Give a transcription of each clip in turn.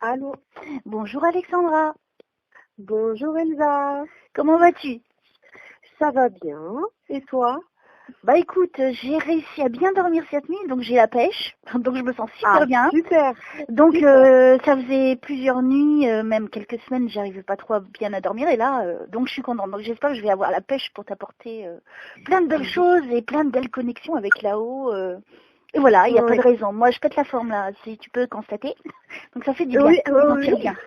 Allô? Bonjour Alexandra, Bonjour Elsa. comment vas-tu? Ça va bien? Et toi? Bah écoute, j'ai réussi à bien dormir cette nuit, donc j'ai la pêche, donc je me sens super bien. Super. Donc super. ça faisait plusieurs nuits, même quelques semaines, j'arrivais pas trop bien à dormir, et là, donc je suis contente. Donc j'espère que je vais avoir la pêche pour t'apporter plein de belles choses et plein de belles connexions avec là-haut. Et voilà, il n'y a pas de raison. Moi, je pète la forme là, si tu peux constater. Donc ça fait du bien, Oui, je m'en tire bien.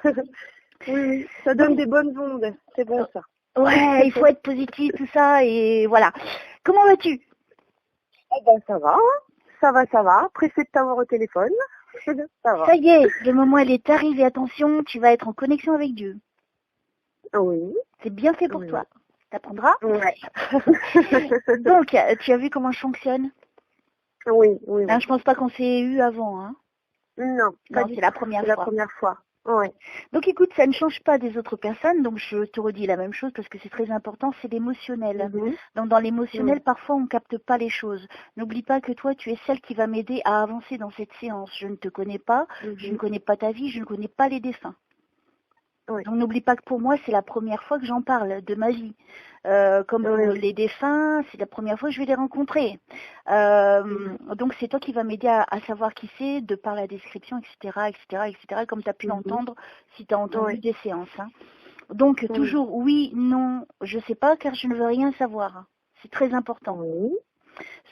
oui, ça donne des bonnes ondes. C'est bon ça. Ouais, il faut être positif, tout ça, et voilà. Comment vas-tu? Eh ben ça va, hein. Ça va. Pressée de t'avoir au téléphone. Ça va. Ça y est, le moment elle est arrivé. Attention, tu vas être en connexion avec Dieu. Oui. C'est bien fait pour toi. T'apprendras. Ouais. Donc, tu as vu comment je fonctionne? Oui. Je pense pas qu'on s'est eu avant. Hein. Non, Non, c'est la première fois. C'est la première fois. Ouais. Donc écoute, ça ne change pas des autres personnes, donc je te redis la même chose parce que c'est très important, c'est l'émotionnel. Donc dans l'émotionnel, parfois on ne capte pas les choses. N'oublie pas que toi, tu es celle qui va m'aider à avancer dans cette séance. Je ne te connais pas, je ne connais pas ta vie, je ne connais pas les défunts. Donc n'oublie pas que pour moi, c'est la première fois que j'en parle de ma vie. Comme les défunts, c'est la première fois que je vais les rencontrer. Donc c'est toi qui vas m'aider à savoir qui c'est, de par la description, etc., comme tu as pu l'entendre si tu as entendu des séances. Hein. Donc toujours oui, non, je sais pas car je ne veux rien savoir. C'est très important.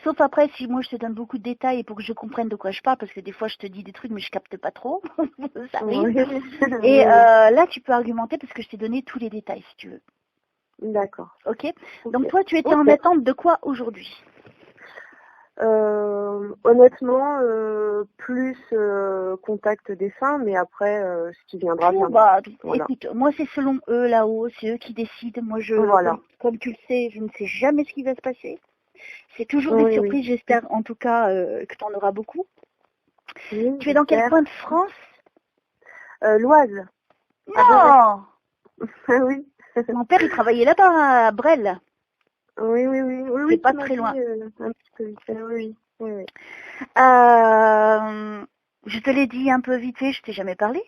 Sauf après, si moi je te donne beaucoup de détails pour que je comprenne de quoi je parle, parce que des fois je te dis des trucs mais je capte pas trop, ça arrive. Et là tu peux argumenter parce que je t'ai donné tous les détails si tu veux. D'accord. Ok. Donc toi tu étais en attente de quoi aujourd'hui? Honnêtement, plus contact défunt, mais après, ce qui viendra, viendra. Voilà. Écoute, moi c'est selon eux là-haut, c'est eux qui décident. Moi comme tu le sais, je ne sais jamais ce qui va se passer. C'est toujours des surprises, j'espère en tout cas que tu en auras beaucoup. Tu es dans quel coin de France? L'Oise. Non. Oui. Mon père il travaillait là-bas à Brel. Oui. C'est pas très loin. Un petit peu. Oui. Je te l'ai dit un peu vite fait, je t'ai jamais parlé.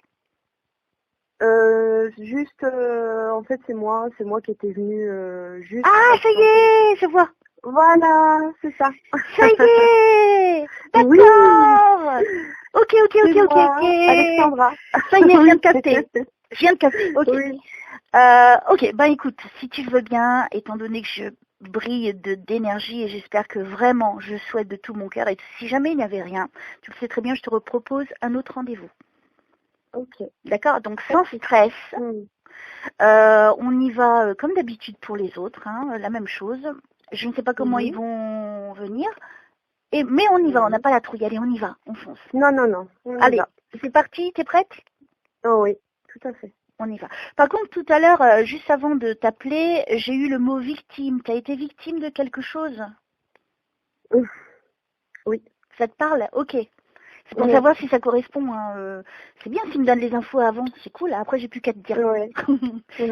Juste, en fait, c'est moi qui étais venue juste. Ah, ça y est, je vois. Voilà, c'est ça. Ça y est. D'accord. Ok. Alexandra. Ça y est, je viens de capter. Ok. Oui. Ok, bah écoute, si tu le veux bien, étant donné que je brille d'énergie et j'espère que vraiment, je souhaite de tout mon cœur, et si jamais il n'y avait rien, tu le sais très bien, je te repropose un autre rendez-vous. Ok. D'accord, donc sans stress, on y va comme d'habitude pour les autres, hein, la même chose. Je ne sais pas comment ils vont venir, mais on y va, on n'a pas la trouille, allez, on y va, on fonce. Non. Allez, c'est parti, t'es prête? Oh oui, tout à fait. On y va. Par contre, tout à l'heure, juste avant de t'appeler, j'ai eu le mot victime. Tu as été victime de quelque chose? Oui. Ça te parle? Ok. C'est pour savoir si ça correspond. Hein. C'est bien s'il me donne les infos avant. C'est cool. Après, j'ai plus qu'à te dire.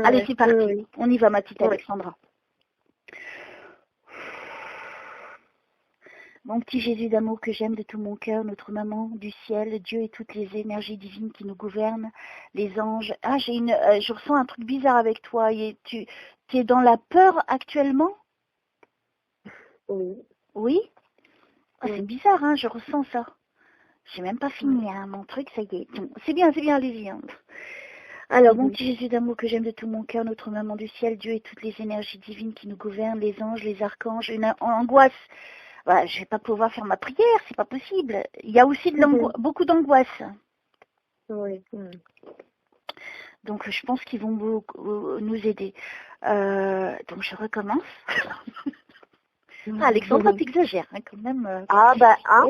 Allez, c'est parti. On y va, ma petite Alexandra. Mon petit Jésus d'amour que j'aime de tout mon cœur, notre maman du ciel, Dieu et toutes les énergies divines qui nous gouvernent, les anges. Ah, je ressens un truc bizarre avec toi. Tu es dans la peur actuellement? Oui. Oui? Ah, c'est bizarre, hein, je ressens ça. J'ai même pas fini, hein, mon truc, ça y est. C'est bien, allez-y. Hein. Alors, mon petit Jésus d'amour que j'aime de tout mon cœur, notre maman du ciel, Dieu et toutes les énergies divines qui nous gouvernent, les anges, les archanges, une angoisse. Voilà, je vais pas pouvoir faire ma prière, c'est pas possible. Il y a aussi beaucoup d'angoisse. Oui. Donc je pense qu'ils vont nous aider. Donc je recommence. Alexandra, t'exagères hein, quand même. Ah bah hein.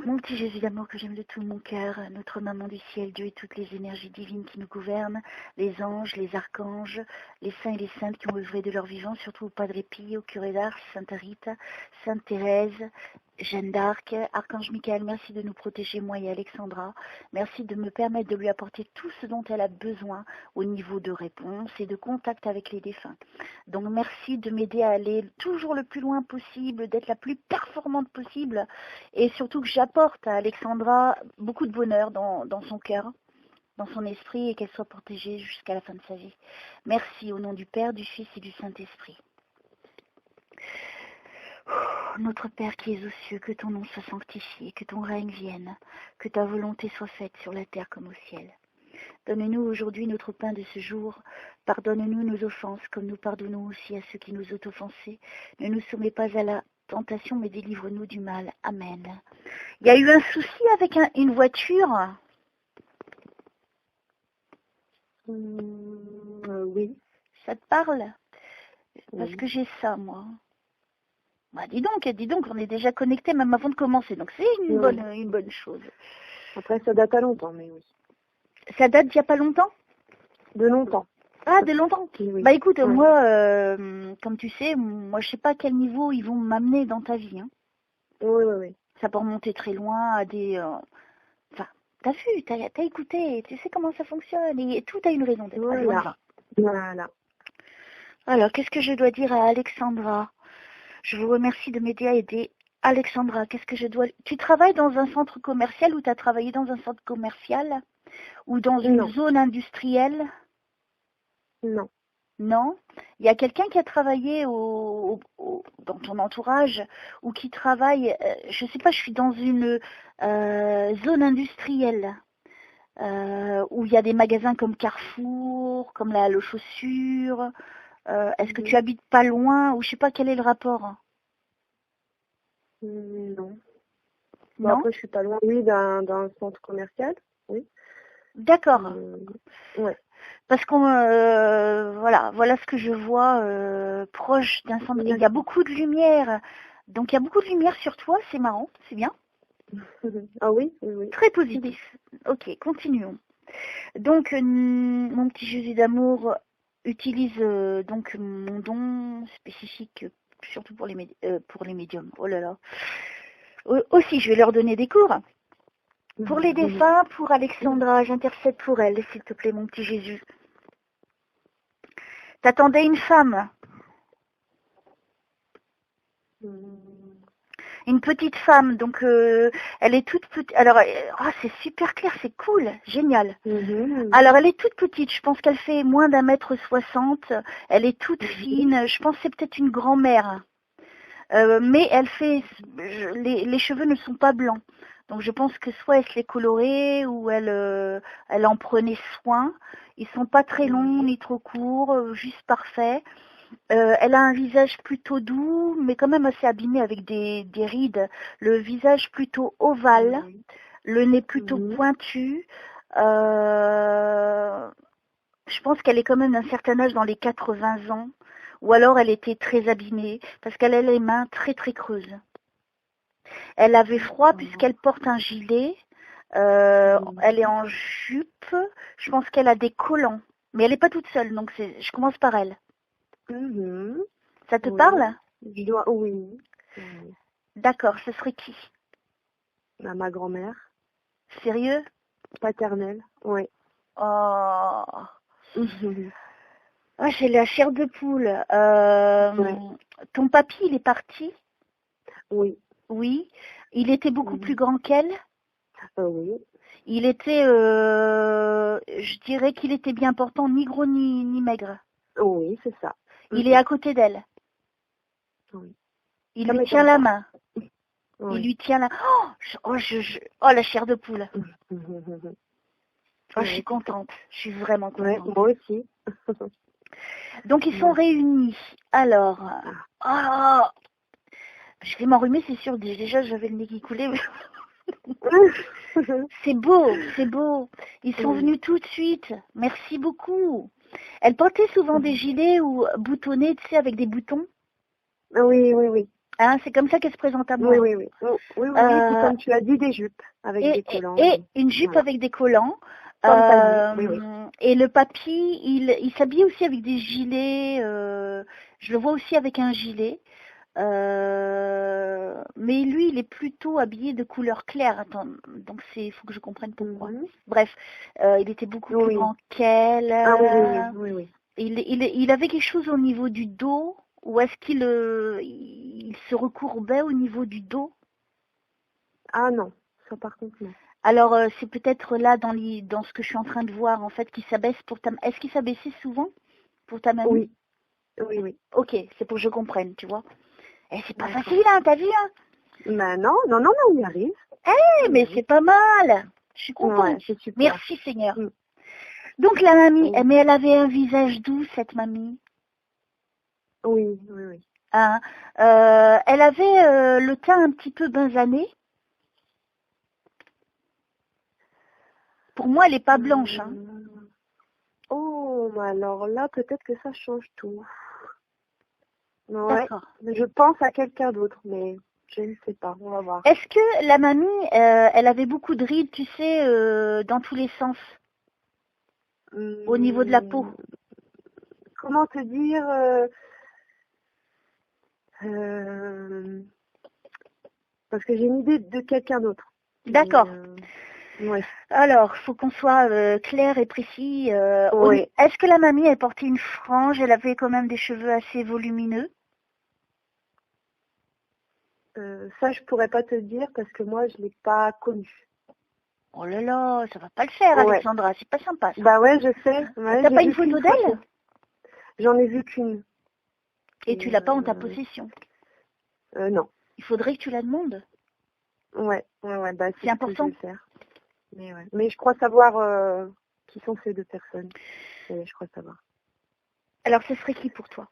Mon petit Jésus d'amour que j'aime de tout mon cœur, notre maman du ciel, Dieu et toutes les énergies divines qui nous gouvernent, les anges, les archanges, les saints et les saintes qui ont œuvré de leur vivant, surtout au Padre Pio, au curé d'Ars, Sainte Rita, Sainte Thérèse, Jeanne d'Arc, Archange Michael, merci de nous protéger, moi et Alexandra. Merci de me permettre de lui apporter tout ce dont elle a besoin au niveau de réponse et de contact avec les défunts. Donc merci de m'aider à aller toujours le plus loin possible, d'être la plus performante possible, et surtout que j'apporte à Alexandra beaucoup de bonheur dans son cœur, dans son esprit, et qu'elle soit protégée jusqu'à la fin de sa vie. Merci au nom du Père, du Fils et du Saint-Esprit. Notre Père qui es aux cieux, que ton nom soit sanctifié, que ton règne vienne, que ta volonté soit faite sur la terre comme au ciel. Donne-nous aujourd'hui notre pain de ce jour. Pardonne-nous nos offenses, comme nous pardonnons aussi à ceux qui nous ont offensés. Ne nous soumets pas à la tentation, mais délivre-nous du mal. Amen. Il y a eu un souci avec une voiture? Oui. Ça te parle? Parce que j'ai ça, moi. Bah, dis donc, on est déjà connectés même avant de commencer, donc c'est une bonne chose. Après, ça date à longtemps, mais oui. Ça date d'il n'y a pas longtemps? De longtemps. Ah, de longtemps. Oui. Bah écoute, moi, comme tu sais, moi je sais pas à quel niveau ils vont m'amener dans ta vie. Hein. Oui. Ça peut remonter très loin à des... Enfin, t'as vu, t'as écouté, tu sais comment ça fonctionne, et tout a une raison d'être. Voilà. Alors, qu'est-ce que je dois dire à Alexandra? Je vous remercie de m'aider à aider Alexandra. Qu'est-ce que je dois... Tu travailles dans un centre commercial ou tu as travaillé dans un centre commercial? Ou dans une zone industrielle? Non. Non? Il y a quelqu'un qui a travaillé dans ton entourage ou qui travaille, je ne sais pas, je suis dans une zone industrielle où il y a des magasins comme Carrefour, comme la Hallo Chaussures. Est-ce que tu habites pas loin ou je sais pas quel est le rapport? Non. Non. Après, je suis pas loin, oui, d'un centre commercial, oui. D'accord. Ouais. Parce qu'on voilà ce que je vois proche d'un centre. Il y a beaucoup de lumière. Donc il y a beaucoup de lumière sur toi, c'est marrant, c'est bien. Ah oui. Très positif. Ok, continuons. Donc mon petit Jésus d'amour utilise donc mon don spécifique, surtout pour les médiums. Oh là là. Aussi, je vais leur donner des cours. Pour les défunts, pour Alexandra, j'intercède pour elle, s'il te plaît, mon petit Jésus. T'attendais une femme. Une petite femme, donc elle est toute petite. Alors, c'est super clair, c'est cool, génial. Alors, elle est toute petite, je pense qu'elle fait moins d'1m60. Elle est toute fine, je pense que c'est peut-être une grand-mère. Mais elle fait, les cheveux ne sont pas blancs. Donc je pense que soit elle se les colorait ou elle en prenait soin. Ils sont pas très longs ni trop courts, juste parfait. Elle a un visage plutôt doux, mais quand même assez abîmé avec des rides. Le visage plutôt ovale, le nez plutôt pointu. Je pense qu'elle est quand même d'un certain âge, dans les 80 ans. Ou alors elle était très abîmée, parce qu'elle a les mains très très creuses. Elle avait froid puisqu'elle porte un gilet. Elle est en jupe. Je pense qu'elle a des collants. Mais elle n'est pas toute seule, donc je commence par elle. Ça te parle? Oui. D'accord, ce serait qui? Ma grand-mère. Sérieux? Paternelle, oui. Oh. Ah, j'ai la chair de poule. Ton papy, il est parti? Oui. Oui. Il était beaucoup plus grand qu'elle? Oui. Il était, je dirais qu'il était bien portant, ni gros ni maigre. Oui, c'est ça. Il est à côté d'elle. Oui. Il lui tient la main. Oui. Il lui tient la... Oh, la chair de poule. Je suis contente. Je suis vraiment contente. Ouais, moi aussi. Donc, ils sont réunis. Alors, je vais m'enrhumer, c'est sûr. Déjà, j'avais le nez qui coulait. C'est beau. Ils sont venus tout de suite. Merci beaucoup. Elle portait souvent des gilets ou boutonnés, tu sais, avec des boutons. Oui. Hein, c'est comme ça qu'elle se présente à moi. Oui. Oui, c'est comme tu as dit, des jupes avec des collants. Et une jupe avec des collants. Oui. Et le papy, il s'habille aussi avec des gilets. Je le vois aussi avec un gilet. Mais lui, il est plutôt habillé de couleur claire. Attends, donc il faut que je comprenne pourquoi. Bref, il était beaucoup plus grand qu'elle. Oui. Il avait quelque chose au niveau du dos ou est-ce il se recourbait au niveau du dos? Ah non, ça par contre non. Alors, c'est peut-être là dans ce que je suis en train de voir, en fait, qu'il s'abaisse pour ta... Est-ce qu'il s'abaissait souvent pour ta mamie? Oui, oui, oui. Ok, c'est pour que je comprenne, tu vois. Et c'est pas facile, hein, t'as vu, hein? Ben non, on y arrive. Mais c'est pas mal. Je suis contente. Ouais, c'est super. Merci, Seigneur. Donc, la mamie, mais elle avait un visage doux, cette mamie. Oui, oui, oui. Hein, elle avait le teint un petit peu basané. Pour moi, elle n'est pas blanche. Hein. Oh, mais alors là, peut-être que ça change tout. Ouais, D'accord. je pense à quelqu'un d'autre, mais je ne sais pas, on va voir. Est-ce que la mamie, elle avait beaucoup de rides, tu sais, dans tous les sens, au niveau de la peau? Comment te dire parce que j'ai une idée de quelqu'un d'autre. D'accord. Ouais. Alors, faut qu'on soit clair et précis. Oui. Est-ce que la mamie, elle portait une frange? Elle avait quand même des cheveux assez volumineux? Ça, je pourrais pas te dire parce que moi, je l'ai pas connue. Oh là là, ça va pas le faire, Ouais. Alexandra. C'est pas sympa, ça. Bah ouais, je sais. Ouais, T'as pas une photo d'elle? J'en ai vu qu'une. Et tu l'as pas en ta possession? Non. Il faudrait que tu la demandes. Ouais. Bah, c'est important. Que je vais faire. Mais je crois savoir qui sont ces deux personnes. Je crois savoir. Alors, ce serait qui pour toi?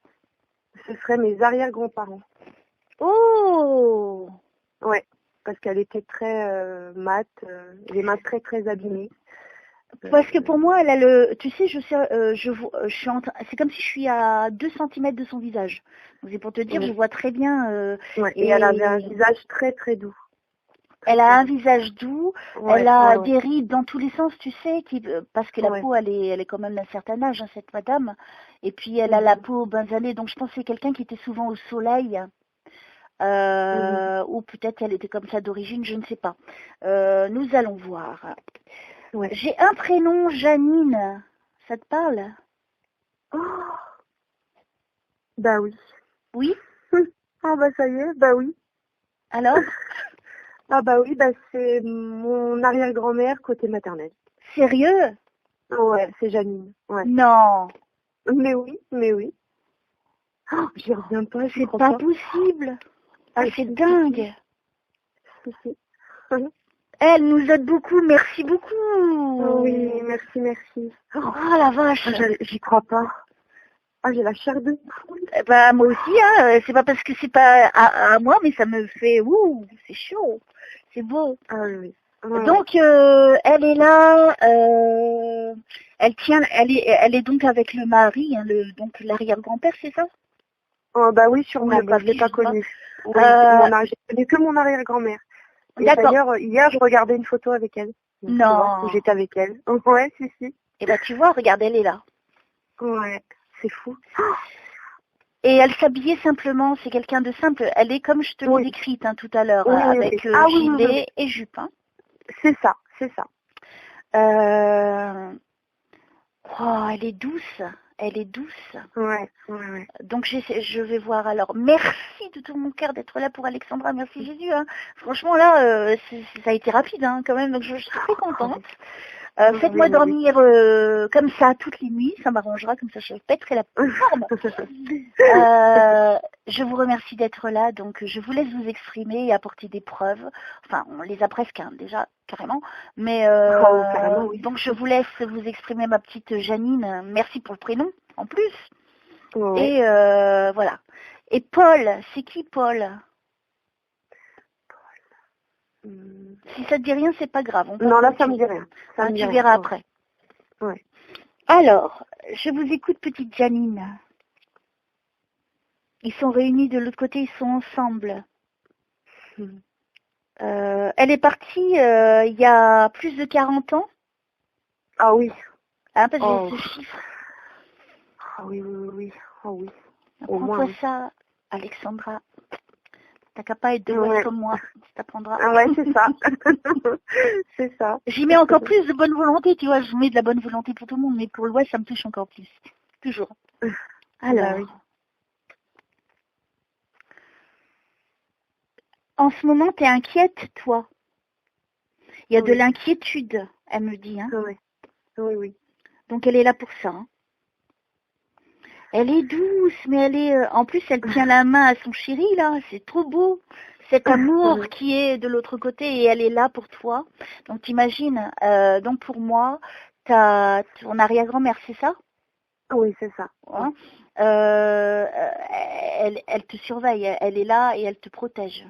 Ce seraient mes arrière-grands-parents. Oh! Ouais, parce qu'elle était très mate, les mains très très abîmées. Parce que pour moi, elle a le, tu sais, je suis c'est comme si je suis à 2 cm de son visage. Donc, c'est pour te dire, je vois très bien. Et elle avait un visage très très doux. Elle a un visage doux, elle a des rides dans tous les sens, tu sais, parce que la peau, elle est quand même d'un certain âge, hein, cette madame. Et puis, elle a la peau basanée, donc je pense que c'est quelqu'un qui était souvent au soleil. Ou peut-être elle était comme ça d'origine, je ne sais pas. Nous allons voir. Ouais. J'ai un prénom, Janine. Ça te parle? Oh. Bah oui. Oui? Ah bah ça y est, bah oui. Alors? Ah bah oui, bah c'est mon arrière-grand-mère côté maternel. Sérieux? Ouais, c'est Janine. Ouais. Non. Mais oui. Oh, j'y reviens pas, c'est pas possible. Ah, c'est dingue. Si. Elle nous aide beaucoup, merci beaucoup. Oui, merci. Oh la vache. J'y crois pas. Ah, j'ai la chair de poule. Bah moi aussi, hein. C'est pas parce que c'est pas à moi, mais ça me fait c'est chaud. C'est beau. Ah oui. Donc elle est là, elle est donc avec le mari, hein, donc l'arrière-grand-père, c'est ça? Oh bah oui, sûrement, bah, je l'ai pas connu. Oui, j'ai connu que mon arrière-grand-mère. Et d'ailleurs, hier, je regardais une photo avec elle. Donc, non. J'étais avec elle. Ouais, si. Et bah tu vois, regarde, elle est là. Ouais, c'est fou. Et elle s'habillait simplement, c'est quelqu'un de simple. Elle est comme je te l'ai décrite tout à l'heure, avec gilet et jupe. Hein. C'est ça. Oh, elle est douce. Ouais. Donc je vais voir alors. Merci de tout mon cœur d'être là pour Alexandra. Merci Jésus. Hein. Franchement là, ça a été rapide quand même. Donc je suis très contente. Faites-moi dormir comme ça toutes les nuits, ça m'arrangera, comme ça je pèterai la forme. Je vous remercie d'être là, donc je vous laisse vous exprimer et apporter des preuves. Enfin, on les a presque déjà, carrément. Mais carrément, oui. donc je vous laisse vous exprimer, ma petite Janine. Merci pour le prénom, en plus. Ouais. Et voilà. Et Paul, c'est qui Paul? Si ça te dit rien, c'est pas grave. Non, là, ça me dit rien. Tu verras après. Ouais. Alors, je vous écoute, petite Janine. Ils sont réunis de l'autre côté, ils sont ensemble. Elle est partie il y a plus de 40 ans. Ah oui. Hein, parce que j'ai ce chiffre. Ah oui. Oh oui. Prends-toi ça, Alexandra. T'as qu'à pas être de l'ouest comme moi, tu t'apprendras. Ah ouais, c'est ça. C'est ça. J'y mets encore plus de bonne volonté, tu vois, je mets de la bonne volonté pour tout le monde, mais pour l'ouest, ça me touche encore plus. Toujours. Alors, En ce moment, tu es inquiète, toi. Il y a de Oui. l'inquiétude, elle me dit. Hein. Oui, oui, oui. Donc elle est là pour ça. Hein. Elle est douce, mais elle est... en plus, elle tient la main à son chéri, là. C'est trop beau. Cet amour qui est de l'autre côté et elle est là pour toi. Donc t'imagines, donc pour moi, t'as ton arrière-grand-mère, c'est ça? Oui, c'est ça. Hein elle te surveille, elle est là et elle te protège.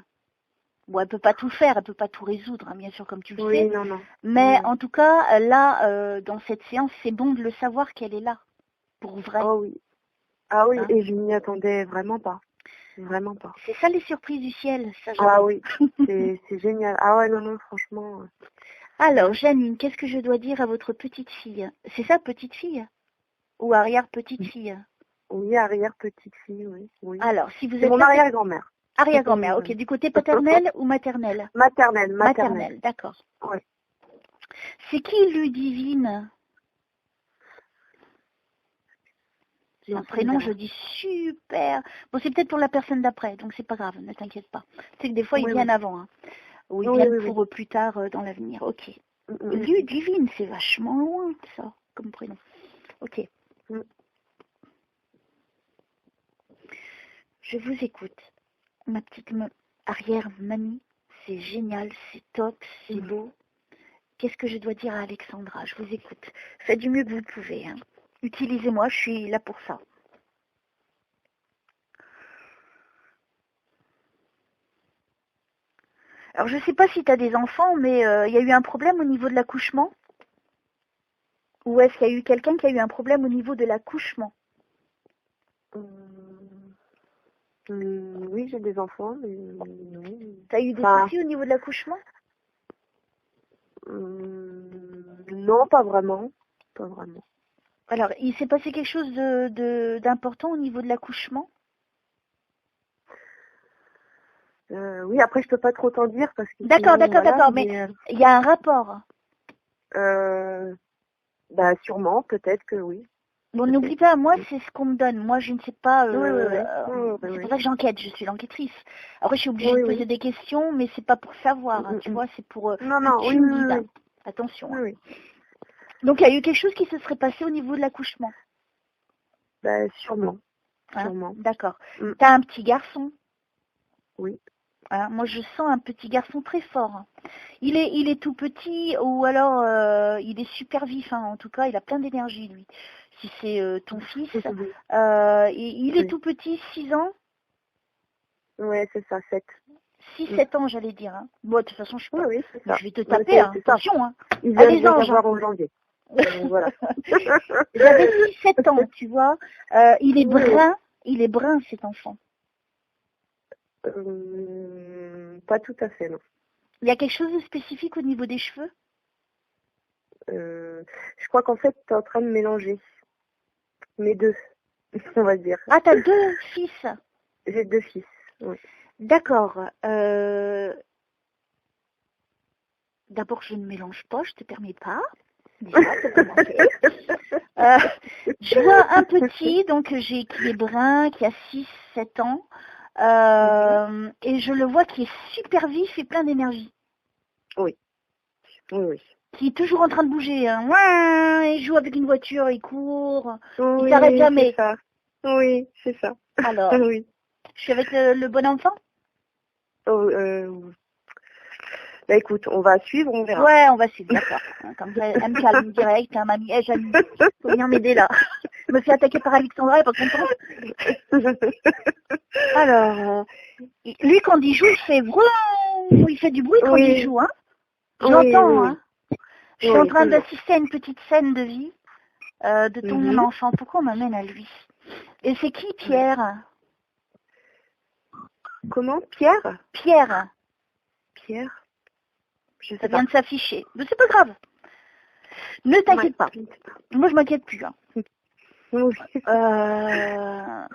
Bon, elle peut pas tout faire, elle peut pas tout résoudre, hein, bien sûr, comme tu le sais. Non, non. Mais Oui. en tout cas, là, dans cette séance, c'est bon de le savoir qu'elle est là, pour vrai. Oh oui. Ah oui, Hein. et je m'y attendais vraiment pas. Vraiment pas. C'est ça les surprises du ciel, ça. Ah oui, c'est génial. Ah ouais, non, non, franchement. Alors, Janine, qu'est-ce que je dois dire à votre petite fille? C'est ça, petite fille? Ou arrière-petite fille? Oui, arrière-petite fille, oui. Oui. Alors, si vous C'est êtes... mon arrière-grand-mère. Arrière-grand-mère, ok. Du côté paternel ou maternel? Maternelle. Maternelle, d'accord. Oui. C'est qui Ludivine? C'est un prénom, je dis super. Bon, c'est peut-être pour la personne d'après, donc c'est pas grave, ne t'inquiète pas. C'est que des fois, ils viennent avant, hein. Ou ils viennent pour plus tard dans l'avenir. Ok. Ludivine, c'est vachement loin, ça, comme prénom. Ok. Je vous écoute. Ma petite arrière-mamie, c'est génial, c'est top, c'est beau. Qu'est-ce que je dois dire à Alexandra? Je vous écoute. Faites du mieux que vous pouvez. Hein. Utilisez-moi, je suis là pour ça. Alors, je ne sais pas si tu as des enfants, mais il y a eu un problème au niveau de l'accouchement? Ou est-ce qu'il y a eu quelqu'un qui a eu un problème au niveau de l'accouchement? Oui, j'ai des enfants, mais non. Tu as eu des soucis au niveau de l'accouchement? Non, pas vraiment. Pas vraiment. Alors, il s'est passé quelque chose d'important au niveau de l'accouchement? Oui, après, je peux pas trop t'en dire parce que... D'accord, mais il y a un rapport. Bah, sûrement, peut-être que oui. Bon, n'oublie pas, moi, c'est ce qu'on me donne. Moi, je ne sais pas. C'est pour ça que j'enquête, je suis l'enquêtrice. Après, je suis obligée de poser des questions, mais c'est pas pour savoir, hein, tu vois, c'est pour... oui. Attention. Hein. Donc, il y a eu quelque chose qui se serait passé au niveau de l'accouchement? Bah, sûrement. Hein, sûrement. D'accord. T'as un petit garçon? Oui. Hein, moi, je sens un petit garçon très fort. Il est tout petit ou alors il est super vif. Hein. En tout cas, il a plein d'énergie, lui. Si c'est ton fils, il est tout petit, 6 ans? Ouais, c'est ça, 7. 6-7 ans, j'allais dire. Hein. Bon, de toute façon, je vais te taper, ouais, hein. Attention. Hein. Il vient de savoir en janvier. Voilà. J'avais 6-7 ans, tu vois. Il est brun, cet enfant. Pas tout à fait, non. Il y a quelque chose de spécifique au niveau des cheveux? Je crois qu'en fait, tu es en train de mélanger mes deux, on va dire. Ah, t'as 2 fils? J'ai 2 fils, oui. D'accord. D'abord, je ne mélange pas, je te permets pas. Déjà, pour commencer. Je vois un petit, donc qui est brun, qui a 6-7 ans. Et je le vois qui est super vif et plein d'énergie. Oui. Qui est toujours en train de bouger. Hein. Ouais, il joue avec une voiture, il court, il s'arrête jamais. C'est ça. Oui, c'est ça. Alors, je suis avec le bon enfant? Bah écoute, on va suivre, on verra. Ouais, on va suivre, d'accord. Comme ça, elle me calme direct, hein, mamie. Janine, faut venir m'aider là. Je me fais attaquer par Alexandra, elle est pas contente. Alors, lui quand il joue, il fait du bruit quand il joue, hein. J'entends, hein. Je suis en train d'assister à une petite scène de vie de ton enfant. Pourquoi on m'amène à lui? Et c'est qui, Pierre? Comment? Pierre? Pierre. Je sais Ça vient de s'afficher. Mais c'est pas grave. Ne t'inquiète pas. Moi, je m'inquiète plus. Hein.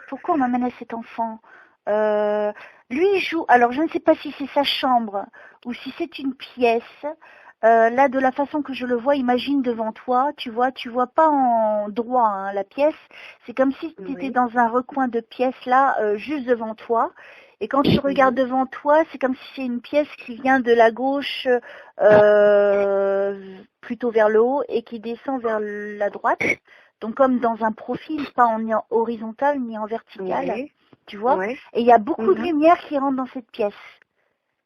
Pourquoi on m'amène à cet enfant? Lui, il joue. Alors, je ne sais pas si c'est sa chambre ou si c'est une pièce. Là, de la façon que je le vois, imagine devant toi, tu vois pas en droit hein, la pièce. C'est comme si tu étais dans un recoin de pièce là, juste devant toi. Et quand tu regardes devant toi, c'est comme si c'est une pièce qui vient de la gauche plutôt vers le haut et qui descend vers la droite. Donc comme dans un profil, pas en horizontal ni en vertical, Oui. tu vois. Ouais. Et il y a beaucoup de lumière qui rentre dans cette pièce.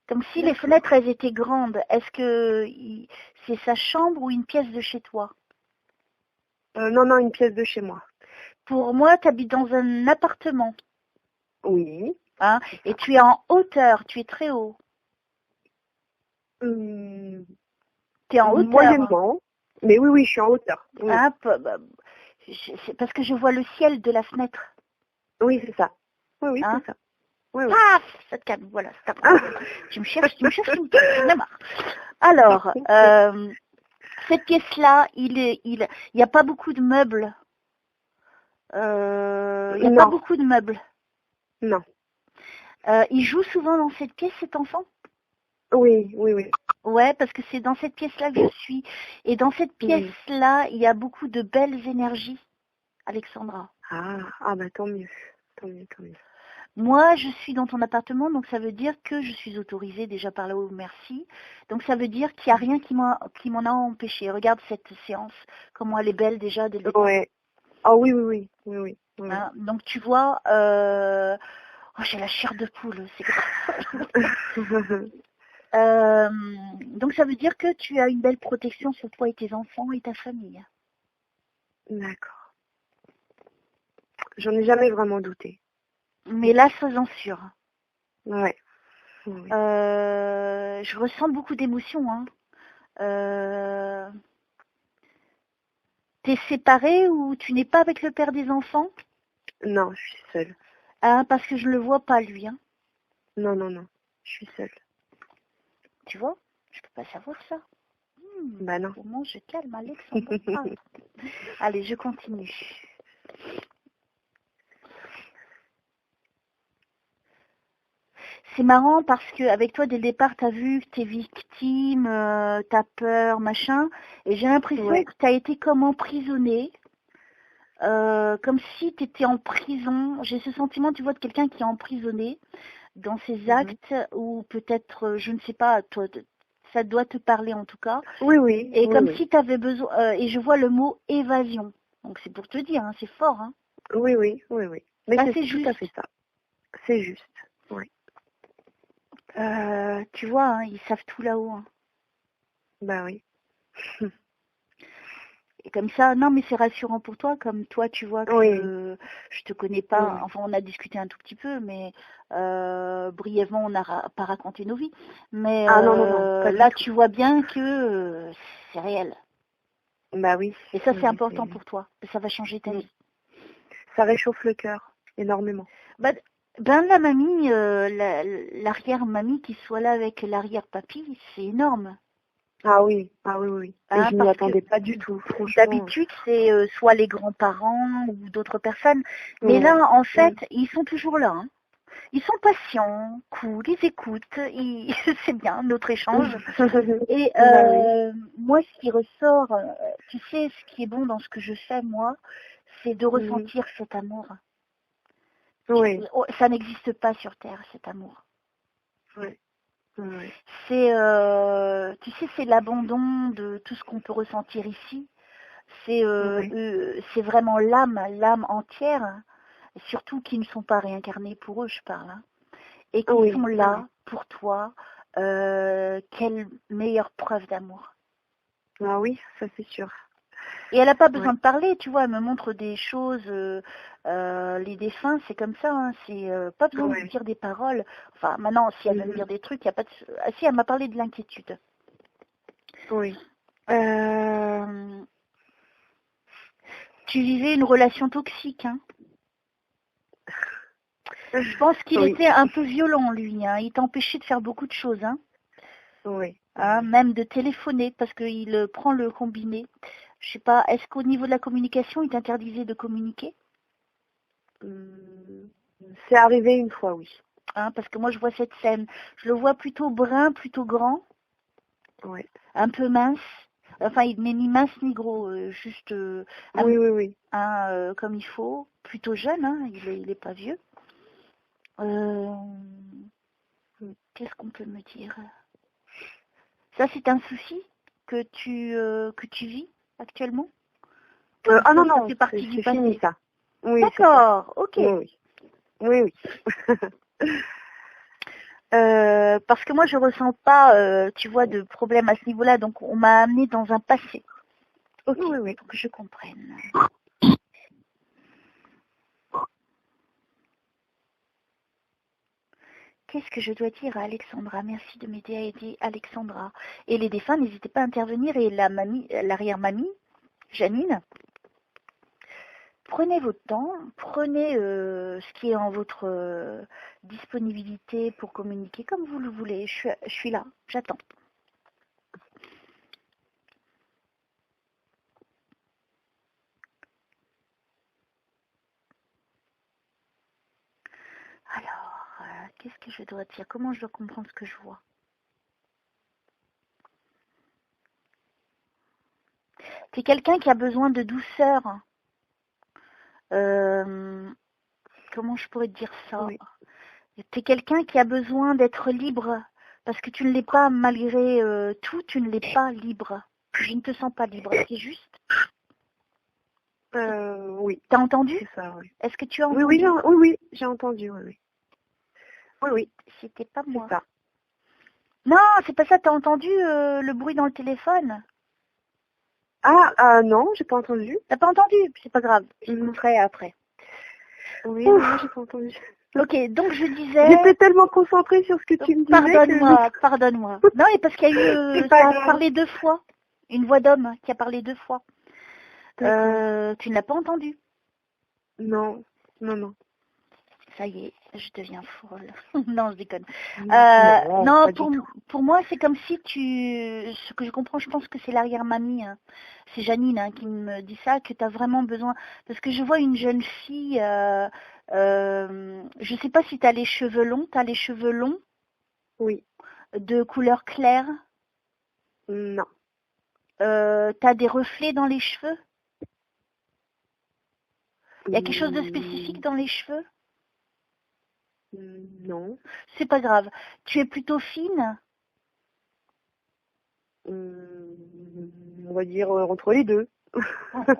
Comme si les fenêtres, elles étaient grandes. Est-ce que c'est sa chambre ou une pièce de chez toi? Non, une pièce de chez moi. Pour moi, tu habites dans un appartement. Oui. Hein, et tu es en hauteur, tu es très haut. Tu es en hauteur. Moyennement. Mais oui, je suis en hauteur. Oui, hein, c'est parce que je vois le ciel de la fenêtre. oui c'est ça. Oui, Hein? c'est ça. Oui. Paf, ça te calme, voilà. Tu me cherches, j'en ai marre. Alors, cette pièce-là, il y a pas beaucoup de meubles. Il n'y a pas beaucoup de meubles. Non. Il joue souvent dans cette pièce, cet enfant? Oui. Ouais, parce que c'est dans cette pièce-là que je suis. Et dans cette pièce-là, il y a beaucoup de belles énergies, Alexandra. Ah bah tant mieux. Moi, je suis dans ton appartement, donc ça veut dire que je suis autorisée déjà par là-haut, merci. Donc ça veut dire qu'il n'y a rien qui m'en a empêché. Regarde cette séance, comment elle est belle déjà dès le départ. Ouais. Ah oui. Hein, donc tu vois, oh, j'ai la chair de poule, c'est grave. Donc ça veut dire que tu as une belle protection sur toi et tes enfants et ta famille. D'accord. J'en ai jamais vraiment douté. Mais là, sois-en sûr. Ouais. Je ressens beaucoup d'émotions. Hein. T'es séparée ou tu n'es pas avec le père des enfants? Non, je suis seule. Ah, parce que je ne le vois pas, lui. Hein. Non, je suis seule. Tu vois? Je peux pas savoir ça. Bah non. Comment je calme Alexandra? Allez, je continue. C'est marrant parce que avec toi, dès le départ, tu as vu que tu es victime, tu as peur, machin. Et j'ai l'impression que tu as été comme emprisonnée. Comme si tu étais en prison. J'ai ce sentiment, tu vois, de quelqu'un qui est emprisonné dans ses actes ou peut-être, je ne sais pas, toi, ça doit te parler en tout cas. Oui. Et comme si tu avais besoin, et je vois le mot évasion. Donc c'est pour te dire, hein, c'est fort. Hein. Oui. Mais Ah, c'est juste. tout à fait ça. C'est juste, oui. Tu vois, hein, ils savent tout là-haut. Hein. Bah oui. Et comme ça, non mais c'est rassurant pour toi, comme toi tu vois que je te connais pas, enfin on a discuté un tout petit peu, mais brièvement on n'a pas raconté nos vies. Mais non, là tu vois bien que c'est réel. Bah oui. Et ça c'est important pour toi, ça va changer ta vie. Ça réchauffe le cœur, énormément. Ben la mamie, l'arrière-mamie qui soit là avec l'arrière-papy, c'est énorme. Ah oui. Et je m'y attendais pas du tout, franchement. D'habitude, c'est soit les grands-parents ou d'autres personnes. Mais là, en fait, ils sont toujours là. Hein. Ils sont patients, cool, ils écoutent. C'est bien, notre échange. Et moi, ce qui ressort, tu sais, ce qui est bon dans ce que je fais, moi, c'est de ressentir cet amour. Oui. Ça n'existe pas sur Terre, cet amour. Oui. C'est, tu sais, c'est l'abandon de tout ce qu'on peut ressentir ici. C'est vraiment l'âme entière, surtout qui ne sont pas réincarnés pour eux, je parle, hein, et qui sont là pour toi. Quelle meilleure preuve d'amour. Ah oui, ça c'est sûr. Et elle n'a pas besoin de parler, tu vois, elle me montre des choses, les défunts, c'est comme ça, hein, c'est pas besoin de dire des paroles. Enfin, maintenant, si elle veut me dire des trucs, il n'y a pas de... Ah si, elle m'a parlé de l'inquiétude. Oui. Tu vivais une relation toxique, hein. Je pense qu'il était un peu violent, lui, hein. Il t'empêchait de faire beaucoup de choses, hein. Oui. Hein, même de téléphoner, parce qu'il prend le combiné. Je sais pas, est-ce qu'au niveau de la communication, il t'interdisait de communiquer? C'est arrivé une fois, oui. Hein, parce que moi, je vois cette scène. Je le vois plutôt brun, plutôt grand. Oui. Un peu mince. Enfin, il n'est ni mince ni gros, juste oui. Comme il faut. Plutôt jeune, hein, il est pas vieux. Qu'est-ce qu'on peut me dire? Ça, c'est un souci que tu vis actuellement? Ah non, Ça non, fait partie du c'est passé. fini ça. Oui, D'accord, ok. Oui, oui. Oui. Parce que moi, je ressens pas, tu vois, de problème à ce niveau-là. Donc, on m'a amené dans un passé. Ok, Oui. pour que je comprenne. Qu'est-ce que je dois dire à Alexandra? Merci de m'aider à aider Alexandra. Et les défunts, n'hésitez pas à intervenir. Et la mamie, l'arrière-mamie, Janine, prenez votre temps, prenez ce qui est en votre disponibilité pour communiquer comme vous le voulez. Je suis là, j'attends. Alors, qu'est-ce que je dois dire? Comment je dois comprendre ce que je vois? C'est quelqu'un qui a besoin de douceur. Comment je pourrais te dire ça? Oui. T'es quelqu'un qui a besoin d'être libre, parce que tu ne l'es pas malgré tout, tu ne l'es pas libre. Je ne te sens pas libre, c'est juste? Oui. T'as entendu? C'est ça, oui. Est-ce que tu as entendu? Oui, j'ai entendu, oui. Oui. C'était pas moi. C'est ça. Non, c'est pas ça, t'as entendu le bruit dans le téléphone? Non, j'ai pas entendu. T'as pas entendu? C'est pas grave, j'écouterai après. Oui, non, j'ai pas entendu. Ok, donc je disais... J'étais tellement concentrée sur ce que tu me disais. Pardonne-moi. Non, et parce qu'il y a eu... ça a parlé 2 fois. Une voix d'homme qui a parlé 2 fois. Tu ne l'as pas entendu? Non. Ça y est, je deviens folle. Non, je déconne. Non, pour moi, c'est comme si ce que je comprends, je pense que c'est l'arrière-mamie. Hein. C'est Janine qui me dit ça, que tu as vraiment besoin. Parce que je vois une jeune fille, je sais pas si tu as les cheveux longs. Tu as les cheveux longs? Oui. De couleur claire? Non. Tu as des reflets dans les cheveux? Il y a quelque chose de spécifique dans les cheveux? Non. C'est pas grave. Tu es plutôt fine? On va dire entre les deux.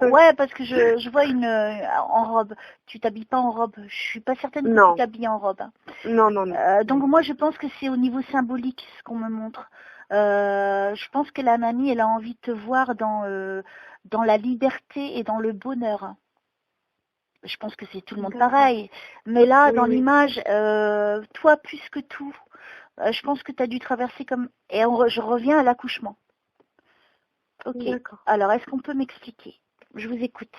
Ouais, parce que je vois une en robe. Tu t'habilles pas en robe. Je suis pas certaine que tu t'habilles en robe. Non. Donc moi, je pense que c'est au niveau symbolique ce qu'on me montre. Je pense que la mamie, elle a envie de te voir dans la liberté et dans le bonheur. Je pense que c'est tout le monde pareil. Mais là, dans l'image, toi plus que tout, je pense que tu as dû traverser comme... Et je reviens à l'accouchement. Ok. Alors, est-ce qu'on peut m'expliquer? Je vous écoute.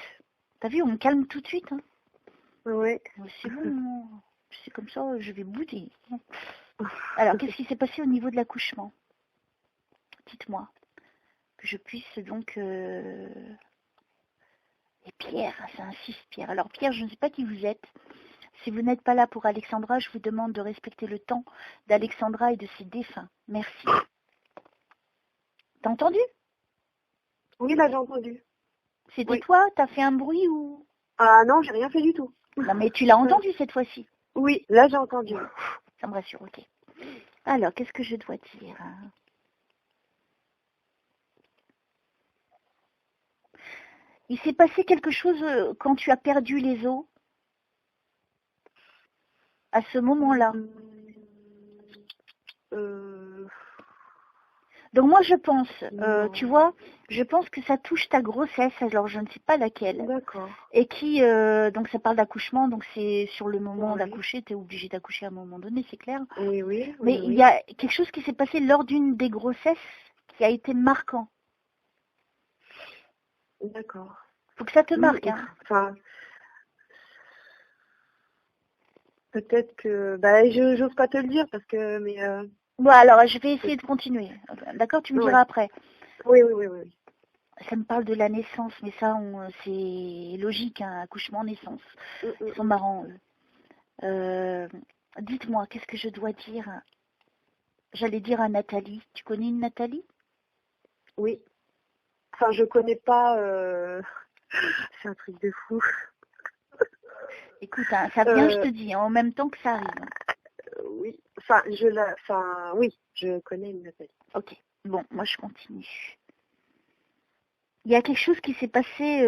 T'as vu, on me calme tout de suite. Hein. Oui. C'est bon. C'est comme ça, je vais bouder. Alors, qu'est-ce qui s'est passé au niveau de l'accouchement? Dites-moi. Que je puisse donc... Et Pierre, c'est un 6 Pierre. Alors Pierre, je ne sais pas qui vous êtes. Si vous n'êtes pas là pour Alexandra, je vous demande de respecter le temps d'Alexandra et de ses défunts. Merci. T'as entendu? Oui, là j'ai entendu. C'était toi? T'as fait un bruit ou... Ah non, j'ai rien fait du tout. Non mais tu l'as entendu cette fois-ci? Oui, là j'ai entendu. Ça me rassure, ok. Alors, qu'est-ce que je dois dire? Il s'est passé quelque chose quand tu as perdu les os? À ce moment-là? Donc moi je pense, tu vois, je pense que ça touche ta grossesse, alors je ne sais pas laquelle. D'accord. Et qui, donc ça parle d'accouchement, donc c'est sur le moment d'accoucher, tu es obligé d'accoucher à un moment donné, c'est clair. Oui. Mais il y a quelque chose qui s'est passé lors d'une des grossesses qui a été marquant. D'accord. Faut que ça te marque, hein. Enfin, peut-être que, je n'ose pas te le dire parce que, mais. Bon alors, je vais essayer de continuer. D'accord, tu me diras après. Oui. Ça me parle de la naissance, mais ça, c'est logique, hein, accouchement, naissance. Ils sont marrants, eux. Dites-moi, qu'est-ce que je dois dire? J'allais dire à Nathalie. Tu connais une Nathalie? Oui. Enfin, je connais pas. C'est un truc de fou. Écoute, hein, ça vient, je te dis, hein, en même temps que ça arrive. Oui, oui, je connais Nathalie. Ok, bon, moi je continue. Il y a quelque chose qui s'est passé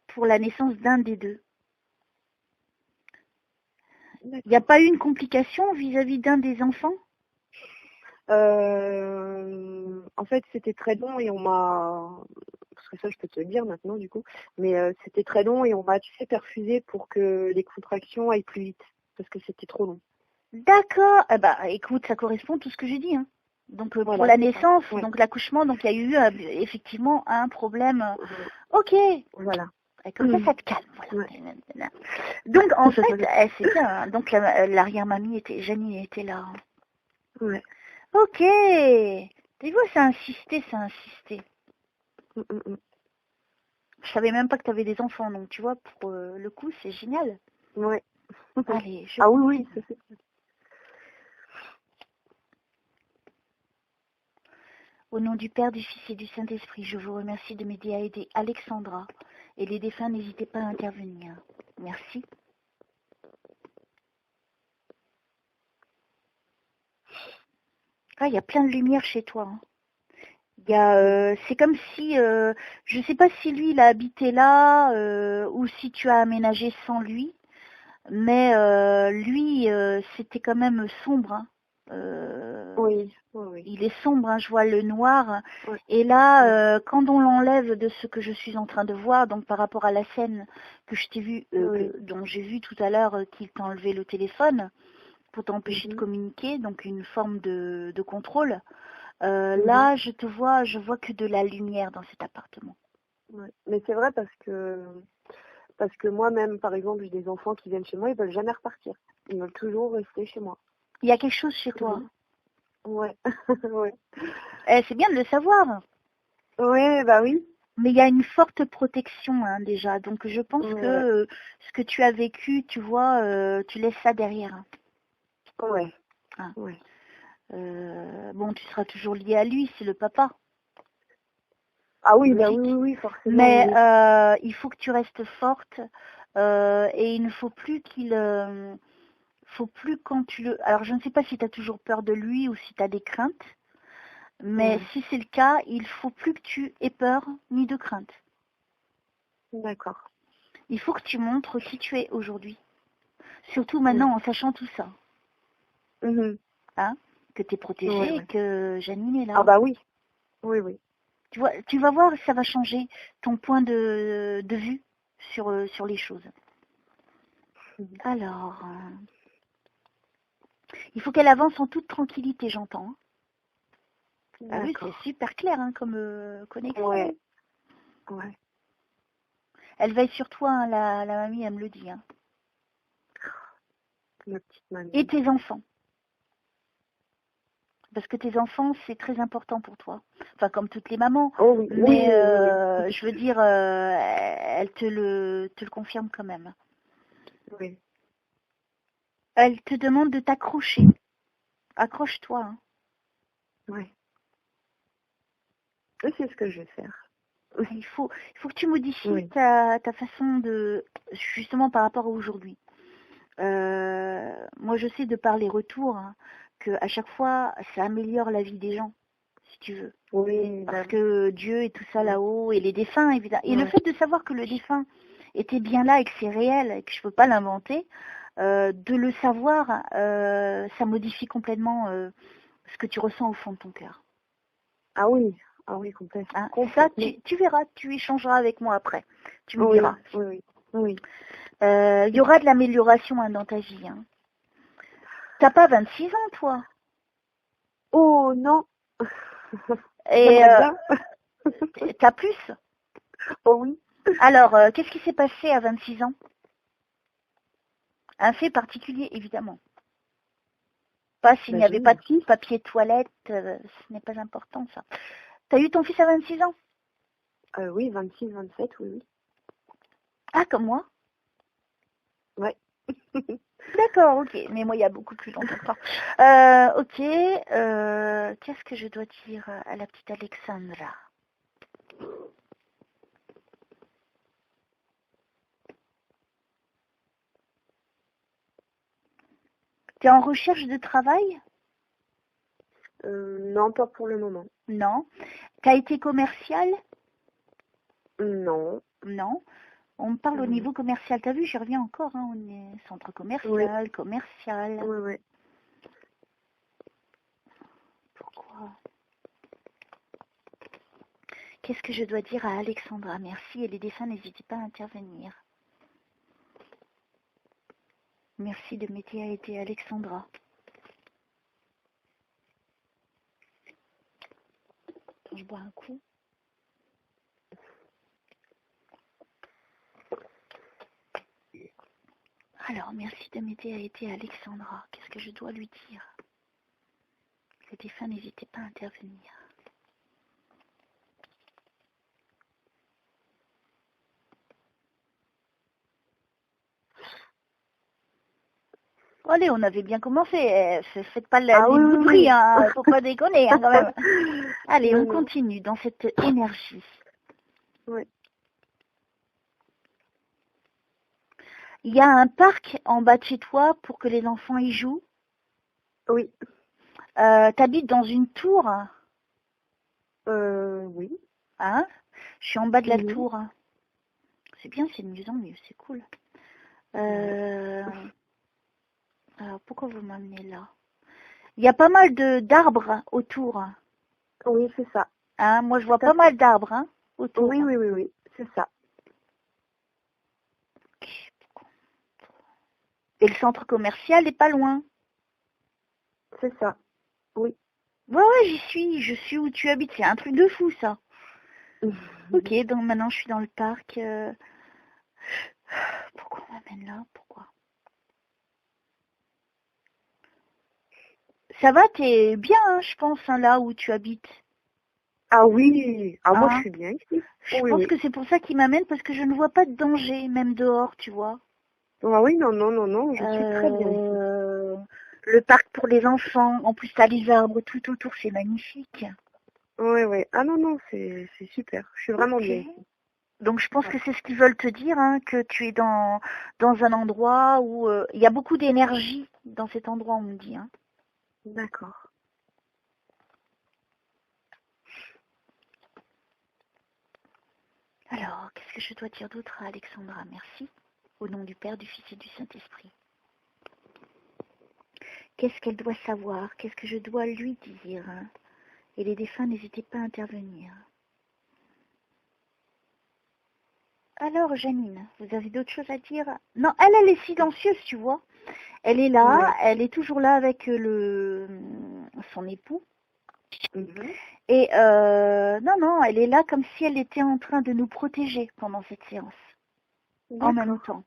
pour la naissance d'un des deux. Il n'y a pas eu une complication vis-à-vis d'un des enfants? En fait, c'était très long et on m'a... Parce que ça, je peux te le dire maintenant, du coup. Mais c'était très long et on m'a, tu sais, perfusé pour que les contractions aillent plus vite. Parce que c'était trop long. D'accord. Eh ben, écoute, ça correspond à tout ce que j'ai dit. Hein. Donc, Voilà, pour la naissance, ouais. donc l'accouchement, donc il y a eu effectivement un problème. Ok. Voilà. Et comme ça te calme. Voilà. Ouais. Donc, en fait, c'est bien. Hein. Donc, l'arrière-mamie Janine était là. Hein. Ouais. Ok. Tu vois, c'est insisté. Je savais même pas que tu avais des enfants, donc tu vois, pour le coup, c'est génial. Ouais. Allez, Ah oui, oui. Au nom du Père, du Fils et du Saint-Esprit, je vous remercie de m'aider à aider Alexandra. Et les défunts, n'hésitez pas à intervenir. Merci. Ah, il y a plein de lumière chez toi. Hein. C'est comme si, je ne sais pas si lui, il a habité là ou si tu as aménagé sans lui. Mais lui, c'était quand même sombre. Hein. Oui. Il est sombre, hein, je vois le noir. Ouais. Et là, quand on l'enlève de ce que je suis en train de voir, donc par rapport à la scène que je t'ai vue, dont j'ai vu tout à l'heure qu'il t'a enlevé le téléphone pour t'empêcher de communiquer, donc une forme de contrôle. Là, je vois que de la lumière dans cet appartement. Ouais. Mais c'est vrai parce que moi-même, par exemple, j'ai des enfants qui viennent chez moi, ils veulent jamais repartir. Ils veulent toujours rester chez moi. Il y a quelque chose chez toi. Ouais. Ouais. C'est bien de le savoir. Ouais, bah oui. Mais il y a une forte protection hein, déjà. Donc je pense que ce que tu as vécu, tu vois, tu laisses ça derrière. Ouais. Hein. Ouais. Bon, tu seras toujours lié à lui, c'est le papa. Ah oui, bah oui, forcément. Mais oui. il faut que tu restes forte et il ne faut plus faut plus quand tu le... Alors je ne sais pas si tu as toujours peur de lui ou si tu as des craintes, mais si c'est le cas, il faut plus que tu aies peur ni de crainte. D'accord. Il faut que tu montres qui tu es aujourd'hui. Surtout maintenant en sachant tout ça. Hein, que tu es protégée et que Janine est là. Ah bah oui. Oui. Tu vas voir, ça va changer ton point de vue sur les choses. Alors, il faut qu'elle avance en toute tranquillité, j'entends. Ah oui, c'est super clair hein, comme connexion. Ouais. Elle veille sur toi, hein, la mamie, elle me le dit. Hein. Ma petite mamie. Et tes enfants. Parce que tes enfants, c'est très important pour toi. Enfin, comme toutes les mamans. Oh, oui. Mais je veux dire, elle te le confirme quand même. Oui. Elle te demande de t'accrocher. Accroche-toi. Hein. Ouais. C'est ce que je vais faire. Il faut que tu modifies ta façon de... Justement par rapport à aujourd'hui. Moi, je sais de par les retours hein, qu'à chaque fois, ça améliore la vie des gens, si tu veux. Oui. Parce que Dieu et tout ça là-haut, et les défunts, évidemment. Et le fait de savoir que le défunt était bien là et que c'est réel et que je ne peux pas l'inventer, de le savoir, ça modifie complètement ce que tu ressens au fond de ton cœur. Ah oui, complètement. Hein, ça, tu verras, tu échangeras avec moi après. Tu me diras. Oui. Il y aura de l'amélioration hein, dans ta vie. Hein. T'as pas 26 ans, toi? Oh non. Et t'as plus? Oh oui. Alors, qu'est-ce qui s'est passé à 26 ans? Un fait particulier, évidemment. Pas s'il n'y avait pas de papier toilette, ce n'est pas important, ça. T'as eu ton fils à 26 ans? Oui, 26, 27, oui. Ah, comme moi? Ouais. D'accord, ok. Mais moi, il y a beaucoup plus longtemps que toi. Ok. Qu'est-ce que je dois dire à la petite Alexandra? Tu es en recherche de travail? Non, pas pour le moment. Non. Tu as été commercial? Non. Non. On me parle au niveau commercial. T'as vu, j'y reviens encore. Hein. On est centre commercial, commercial. Oui, oui. Pourquoi? Qu'est-ce que je dois dire à Alexandra? Merci. Et les défunts, n'hésitez pas à intervenir. Merci de m'aider à aider Alexandra. Attends, je bois un coup. Alors, merci de m'aider à aider Alexandra. Qu'est-ce que je dois lui dire? Les défunts, n'hésitez pas à intervenir. Allez, on avait bien commencé. Faites pas la bouderie, hein. Faut pas déconner, hein, quand même. Allez, on continue dans cette énergie. Oui. Il y a un parc en bas de chez toi pour que les enfants y jouent? Oui. T'habites dans une tour? Oui. Hein? Je suis en bas de la tour. C'est bien, c'est de mieux en mieux, c'est cool. Alors, pourquoi vous m'amenez là? Il y a pas mal d'arbres autour. Oui, c'est ça. Hein? Moi, je vois pas mal d'arbres hein, autour. Oui, c'est ça. Et le centre commercial n'est pas loin. C'est ça. Oui. Ouais, j'y suis. Je suis où tu habites. C'est un truc de fou, ça. Ok, donc maintenant, je suis dans le parc. Pourquoi on m'amène là? Pourquoi? Ça va, t'es bien, hein, je pense, hein, là où tu habites. Ah oui. Ah, moi, je suis bien ici. Je pense que c'est pour ça qu'il m'amène, parce que je ne vois pas de danger, même dehors, tu vois. Ah oui, non, je suis très bien ici. Le parc pour les enfants, en plus, t'as les arbres tout autour, c'est magnifique. Oui. Ah non, c'est super. Je suis vraiment bien ici. Donc, je pense que c'est ce qu'ils veulent te dire, hein, que tu es dans un endroit où il y a beaucoup d'énergie dans cet endroit, on me dit. Hein. D'accord. Alors, qu'est-ce que je dois dire d'autre à Alexandra? Merci. Au nom du Père, du Fils et du Saint-Esprit. Qu'est-ce qu'elle doit savoir? Qu'est-ce que je dois lui dire? Et les défunts, n'hésitez pas à intervenir. Alors, Janine, vous avez d'autres choses à dire? Non, elle est silencieuse, tu vois. Elle est là, elle est toujours là avec son époux. Et non, elle est là comme si elle était en train de nous protéger pendant cette séance. En même temps.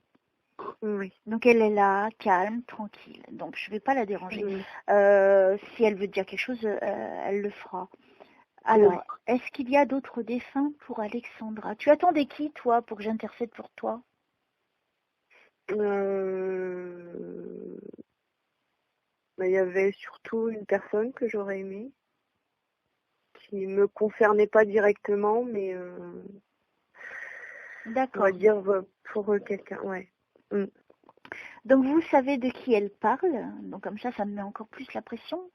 Oui. Donc elle est là, calme, tranquille. Donc je ne vais pas la déranger. Si elle veut dire quelque chose, elle le fera. Alors, est-ce qu'il y a d'autres défunts pour Alexandra? Tu attendais qui, toi, pour que j'intercède pour toi? Il y avait surtout une personne que j'aurais aimée, qui me concernait pas directement, mais d'accord. On va dire pour quelqu'un, ouais. Donc vous savez de qui elle parle, donc comme ça me met encore plus la pression.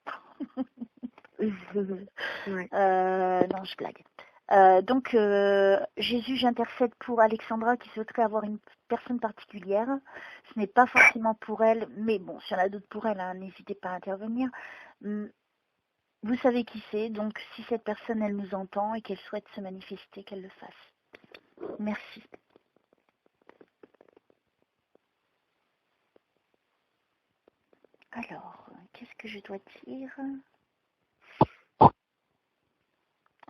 Ouais. Non, je blague. Donc, Jésus, j'intercède pour Alexandra qui souhaiterait avoir une personne particulière. Ce n'est pas forcément pour elle, mais bon, s'il y en a d'autres pour elle, hein, n'hésitez pas à intervenir. Vous savez qui c'est, donc si cette personne, elle nous entend et qu'elle souhaite se manifester, qu'elle le fasse. Merci. Alors, qu'est-ce que je dois dire ?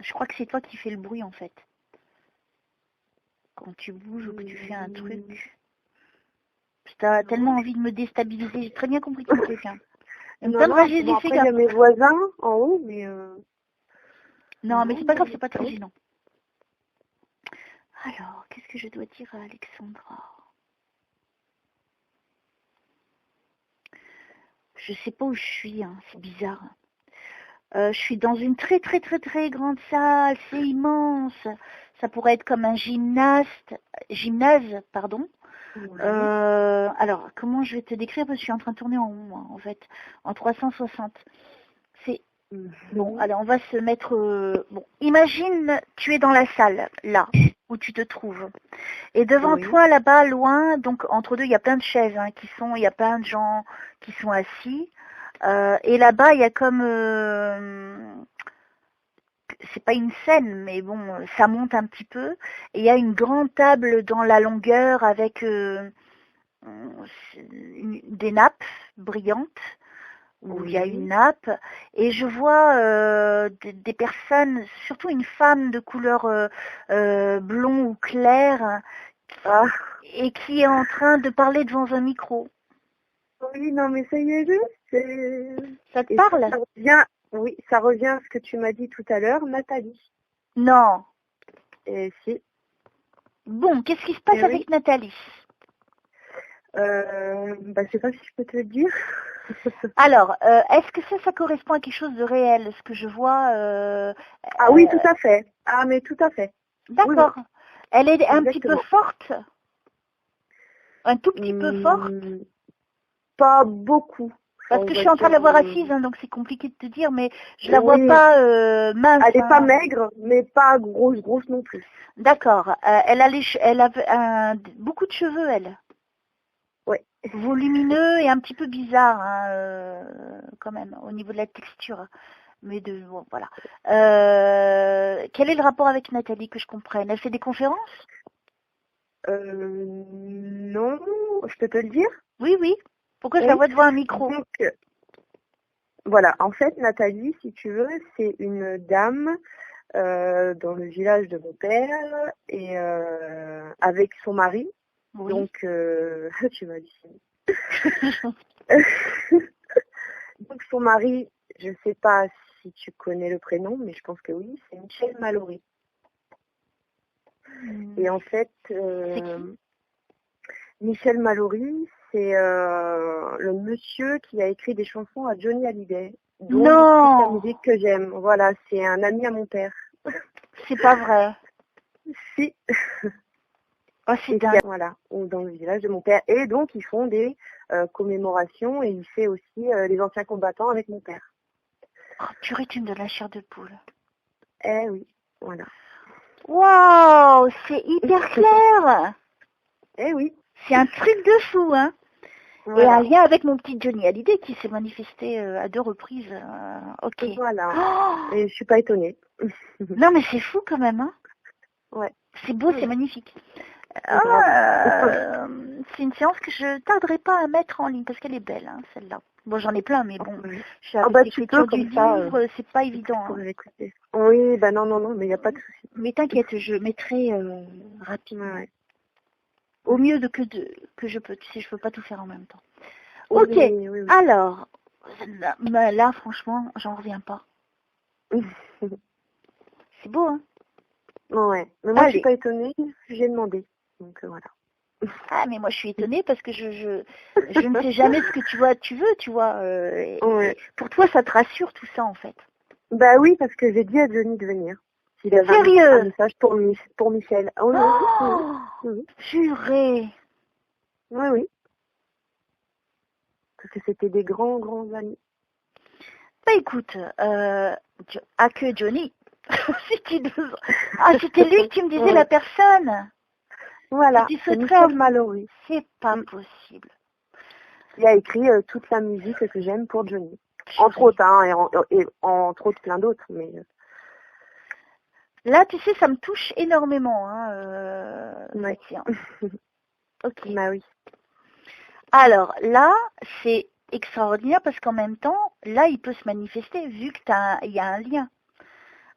Je crois que c'est toi qui fais le bruit, en fait. Quand tu bouges ou que tu fais un truc. Tu as tellement envie de me déstabiliser. J'ai très bien compris que c'est quelqu'un. Après, il y a mes voisins en haut, mais... Non, mais c'est pas grave, c'est pas très gênant. Alors, qu'est-ce que je dois dire à Alexandra ? Je sais pas où je suis, hein, c'est bizarre. Je suis dans une très très très très grande salle, c'est immense. Ça pourrait être comme un gymnase, pardon. Alors, comment je vais te décrire? Parce que je suis en train de tourner en rond, moi, en fait, en 360. C'est bon. Alors, on va se mettre. Bon, imagine, tu es dans la salle, là où tu te trouves, et devant toi, là-bas, loin, donc entre deux, il y a plein de chaises il y a plein de gens qui sont assis, et là-bas, il y a comme c'est pas une scène, mais bon, ça monte un petit peu. Et il y a une grande table dans la longueur avec des nappes brillantes, où il y a une nappe. Et je vois des personnes, surtout une femme de couleur blond ou clair, et qui est en train de parler devant un micro. Oui, non, mais ça y est, Ça te parle? Oui, ça revient à ce que tu m'as dit tout à l'heure, Nathalie. Non. Si. Bon, qu'est-ce qui se passe avec Nathalie? Je sais pas si je peux te le dire. Alors, est-ce que ça correspond à quelque chose de réel, ce que je vois Ah oui, tout à fait. Ah, mais tout à fait. D'accord. Oui. Elle est un petit peu forte? Un tout petit peu forte? Pas beaucoup. Parce que je suis en train de la voir assise, donc c'est compliqué de te dire, mais je la vois pas mince. Elle est pas maigre, mais pas grosse non plus. D'accord. Elle a beaucoup de cheveux, elle. Oui. Volumineux et un petit peu bizarre, quand même, au niveau de la texture. Mais bon, voilà. Quel est le rapport avec Nathalie, que je comprenne? Elle fait des conférences? Non, je peux te le dire? Oui. Pourquoi je la vois devant un micro? Donc, voilà, en fait, Nathalie, si tu veux, c'est une dame dans le village de mon père et avec son mari. Oui. Donc, tu m'as dit. Donc, son mari, je ne sais pas si tu connais le prénom, mais je pense que oui, c'est Michel Mallory. Et en fait, Michel Mallory, c'est le monsieur qui a écrit des chansons à Johnny Hallyday. Donc, la musique que j'aime. Voilà, c'est un ami à mon père. C'est pas vrai. Si. Oh, c'est dingue. Voilà, dans le village de mon père. Et donc, ils font des commémorations et il fait aussi les anciens combattants avec mon père. Oh, purée, tu me donnes la chair de poule. Eh oui, voilà. Waouh, c'est hyper clair. Eh oui. C'est un truc de fou, hein. Voilà. Et un lien avec mon petit Johnny Hallyday qui s'est manifesté à 2 reprises. Ok. Voilà. Oh, et je suis pas étonnée. Non, mais c'est fou quand même, hein. Ouais. C'est beau, c'est magnifique. C'est une séance que je tarderai pas à mettre en ligne parce qu'elle est belle, hein, celle-là. Bon, j'en ai plein, mais bon, je suis avec l'écriture du livre, c'est pas évident. Hein. Oui, non, mais il n'y a pas de souci. Mais t'inquiète, je mettrai rapidement. Ouais. Au mieux que je peux. Tu sais, je peux pas tout faire en même temps. Ok, oui. Alors, là, franchement, j'en reviens pas. C'est beau, hein? Ouais, mais moi, je suis pas étonnée, j'ai demandé. Donc, voilà. Ah, mais moi, je suis étonnée parce que je ne sais jamais ce que tu veux, tu vois. Et pour toi, ça te rassure tout ça, en fait. Bah oui, parce que j'ai dit à Johnny de venir. Sérieux? Un message pour Michel. Oh, oui. Purée. Oui. Parce que c'était des grands amis. Bah écoute, que Johnny. C'était lui qui me disait la personne. Voilà, c'est Michel Mallory. C'est pas possible. Il a écrit toute la musique que j'aime pour Johnny. Entre autres, hein, et entre autres plein d'autres. Mais... Là, tu sais, ça me touche énormément. Hein, ouais. Ok. Bah oui. Alors là, c'est extraordinaire parce qu'en même temps, là, il peut se manifester vu qu'il y a un lien.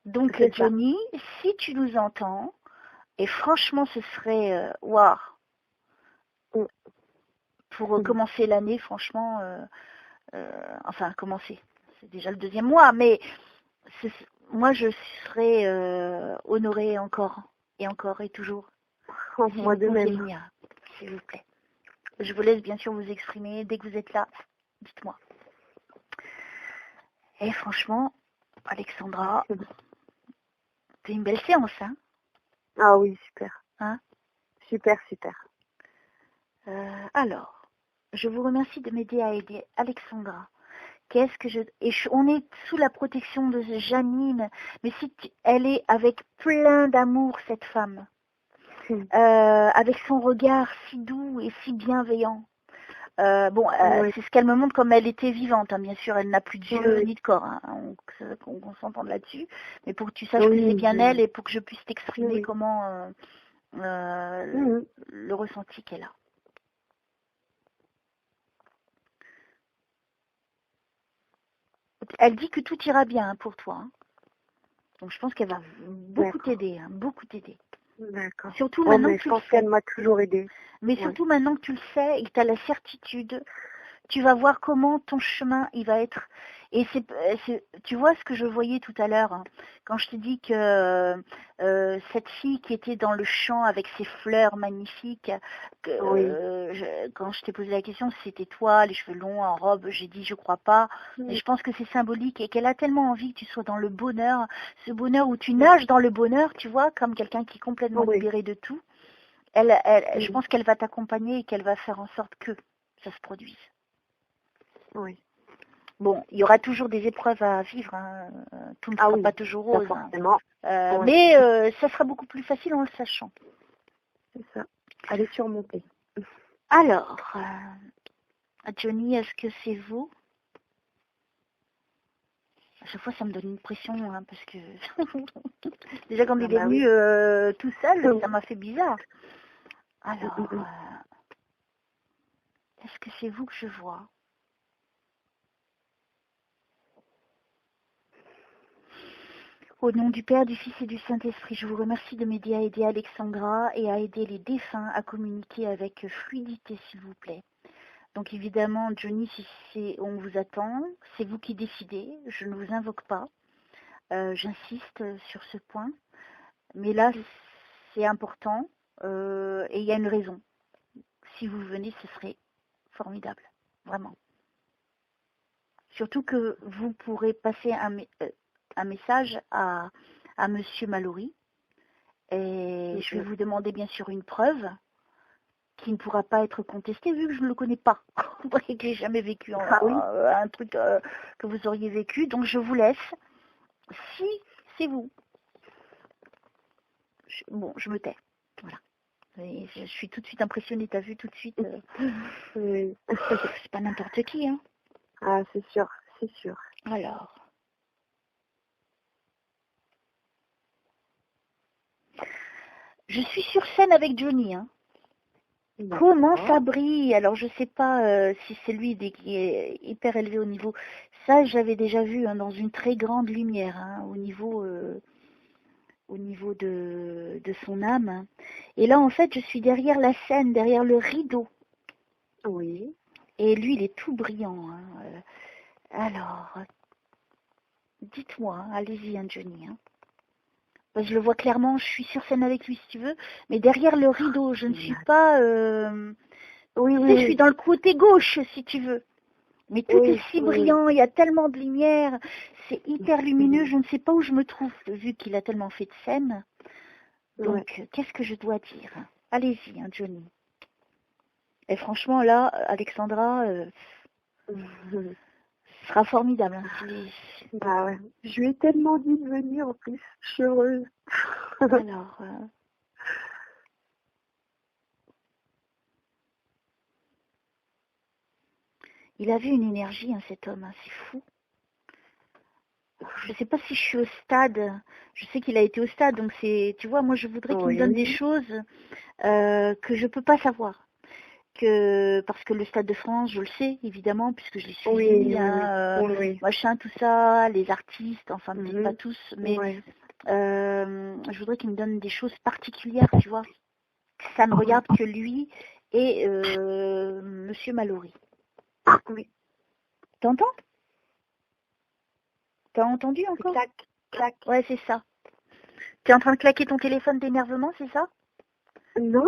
Donc, Johnny, si tu nous entends, et franchement, ce serait waouh. Pour commencer l'année, franchement, enfin, commencer. C'est déjà le 2e mois, mais moi, je serais honorée encore et toujours. Moi de même. Venir, s'il vous plaît. Je vous laisse bien sûr vous exprimer. Dès que vous êtes là, dites-moi. Et franchement, Alexandra, c'est une belle séance, hein? Ah oui, super. Hein? Super. Alors, je vous remercie de m'aider à aider Alexandra. On est sous la protection de Janine, mais elle est avec plein d'amour, cette femme, avec son regard si doux et si bienveillant. C'est ce qu'elle me montre comme elle était vivante, hein. Bien sûr, elle n'a plus de yeux ni de corps, hein. On s'entende là-dessus, mais pour que tu saches que c'est bien elle et pour que je puisse t'exprimer comment le ressenti qu'elle a. Elle dit que tout ira bien, hein, pour toi, hein. Donc je pense qu'elle va beaucoup t'aider, hein, beaucoup t'aider. D'accord. Surtout maintenant que je pense qu'elle m'a toujours aidée. Mais surtout maintenant que tu le sais et que tu as la certitude, tu vas voir comment ton chemin il va être. Et tu vois ce que je voyais tout à l'heure, hein, quand je t'ai dit que cette fille qui était dans le champ avec ses fleurs magnifiques, quand je t'ai posé la question si c'était toi, les cheveux longs, en robe, j'ai dit je crois pas. Mais je pense que c'est symbolique et qu'elle a tellement envie que tu sois dans le bonheur, ce bonheur où tu nages dans le bonheur, tu vois, comme quelqu'un qui est complètement libéré de tout. Je pense qu'elle va t'accompagner et qu'elle va faire en sorte que ça se produise. Oui. Bon, il y aura toujours des épreuves à vivre, hein. Tout ne sera pas toujours rose. Forcément. Mais ça sera beaucoup plus facile en le sachant. C'est ça. Allez surmonter. Alors, Johnny, est-ce que c'est vous? À chaque fois, ça me donne une pression, hein, parce que déjà quand il est venu tout seul, ça m'a fait bizarre. Alors, est-ce que c'est vous que je vois? Au nom du Père, du Fils et du Saint-Esprit, je vous remercie de m'aider à aider Alexandra et à aider les défunts à communiquer avec fluidité, s'il vous plaît. Donc évidemment, Johnny, si on vous attend, c'est vous qui décidez, je ne vous invoque pas. J'insiste sur ce point. Mais là, c'est important et il y a une raison. Si vous venez, ce serait formidable, vraiment. Surtout que vous pourrez passer un message à Monsieur Mallory. Et je vais vous demander bien sûr une preuve qui ne pourra pas être contestée vu que je ne le connais pas. Que je n'ai jamais vécu un truc que vous auriez vécu. Donc je vous laisse. Si c'est vous. Je me tais. Voilà. Et je suis tout de suite impressionnée. T'as vu tout de suite. Oui. C'est pas n'importe qui, hein. Ah, c'est sûr, c'est sûr. Alors. Je suis sur scène avec Johnny, hein. Comment ça brille? Alors je sais pas si c'est lui qui est hyper élevé au niveau. Ça j'avais déjà vu, hein, dans une très grande lumière, hein, au niveau de son âme. Et là en fait je suis derrière la scène, derrière le rideau. Oui. Et lui il est tout brillant, hein. Alors, dites-moi, hein, allez-y, hein, Johnny, hein. Je le vois clairement, je suis sur scène avec lui si tu veux, mais derrière le rideau, je ne suis pas... je suis dans le côté gauche si tu veux. Mais tout est si brillant, il y a tellement de lumière, c'est hyper lumineux, je ne sais pas où je me trouve, vu qu'il a tellement fait de scène. Donc, qu'est-ce que je dois dire? Allez-y, hein, Johnny. Et franchement, là, Alexandra... ce sera formidable. Hein. Bah ouais. Je lui ai tellement dit de venir en plus. Je suis heureuse. Alors. Il avait une énergie, hein, cet homme. Hein, c'est fou. Je ne sais pas si je suis au stade. Je sais qu'il a été au stade. Donc c'est. Tu vois, moi je voudrais qu'il me donne des choses que je ne peux pas savoir. Parce que le Stade de France, je le sais, évidemment, puisque je l'ai suivi, machin, tout ça, les artistes, enfin, peut-être pas tous, mais je voudrais qu'il me donne des choses particulières, tu vois. Ça ne regarde que lui et Monsieur Mallory. Oui. T'entends? T'as entendu encore? Clac, clac. Ouais, c'est ça. T'es en train de claquer ton téléphone d'énervement, c'est ça? Non,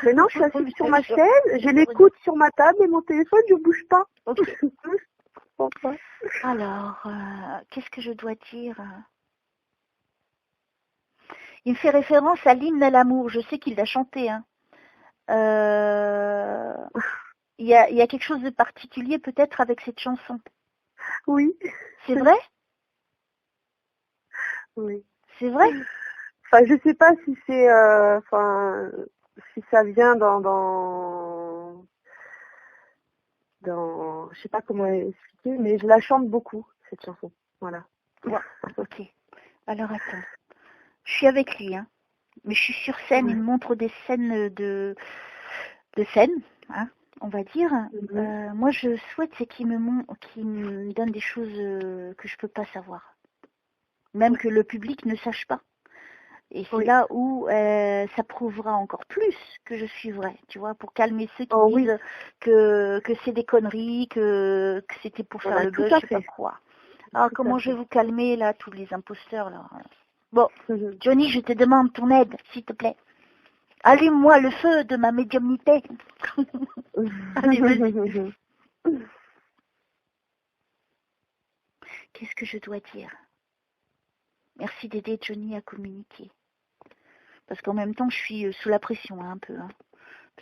mais non, je suis assise sur ma chaise, je l'écoute sur ma table et mon téléphone, je bouge pas. Okay. Alors, qu'est-ce que je dois dire? Il me fait référence à l'hymne à l'amour, je sais qu'il l'a chanté, hein. Il y a quelque chose de particulier peut-être avec cette chanson. Oui. C'est vrai? Oui. C'est vrai? Enfin, je sais pas si c'est, si ça vient je sais pas comment expliquer, mais je la chante beaucoup, cette chanson. Voilà. Ouais. Ok. Alors attends. Je suis avec lui, hein. Mais je suis sur scène, Ouais. il me montre des scènes de scène, hein, on va dire. Moi, je souhaite c'est qu'il me donne des choses que je peux pas savoir. Même que le public ne sache pas. Et c'est là où ça prouvera encore plus que je suis vraie, tu vois, pour calmer ceux qui disent que c'est des conneries, que c'était pour faire le buzz, je sais pas quoi. Alors comment je vais vous calmer là, tous les imposteurs là? Bon, Johnny, je te demande ton aide, s'il te plaît. Allume-moi le feu de ma médiumnité. Allez, vas-y. Qu'est-ce que je dois dire? Merci d'aider Johnny à communiquer. Parce qu'en même temps, je suis sous la pression hein, un peu. Hein.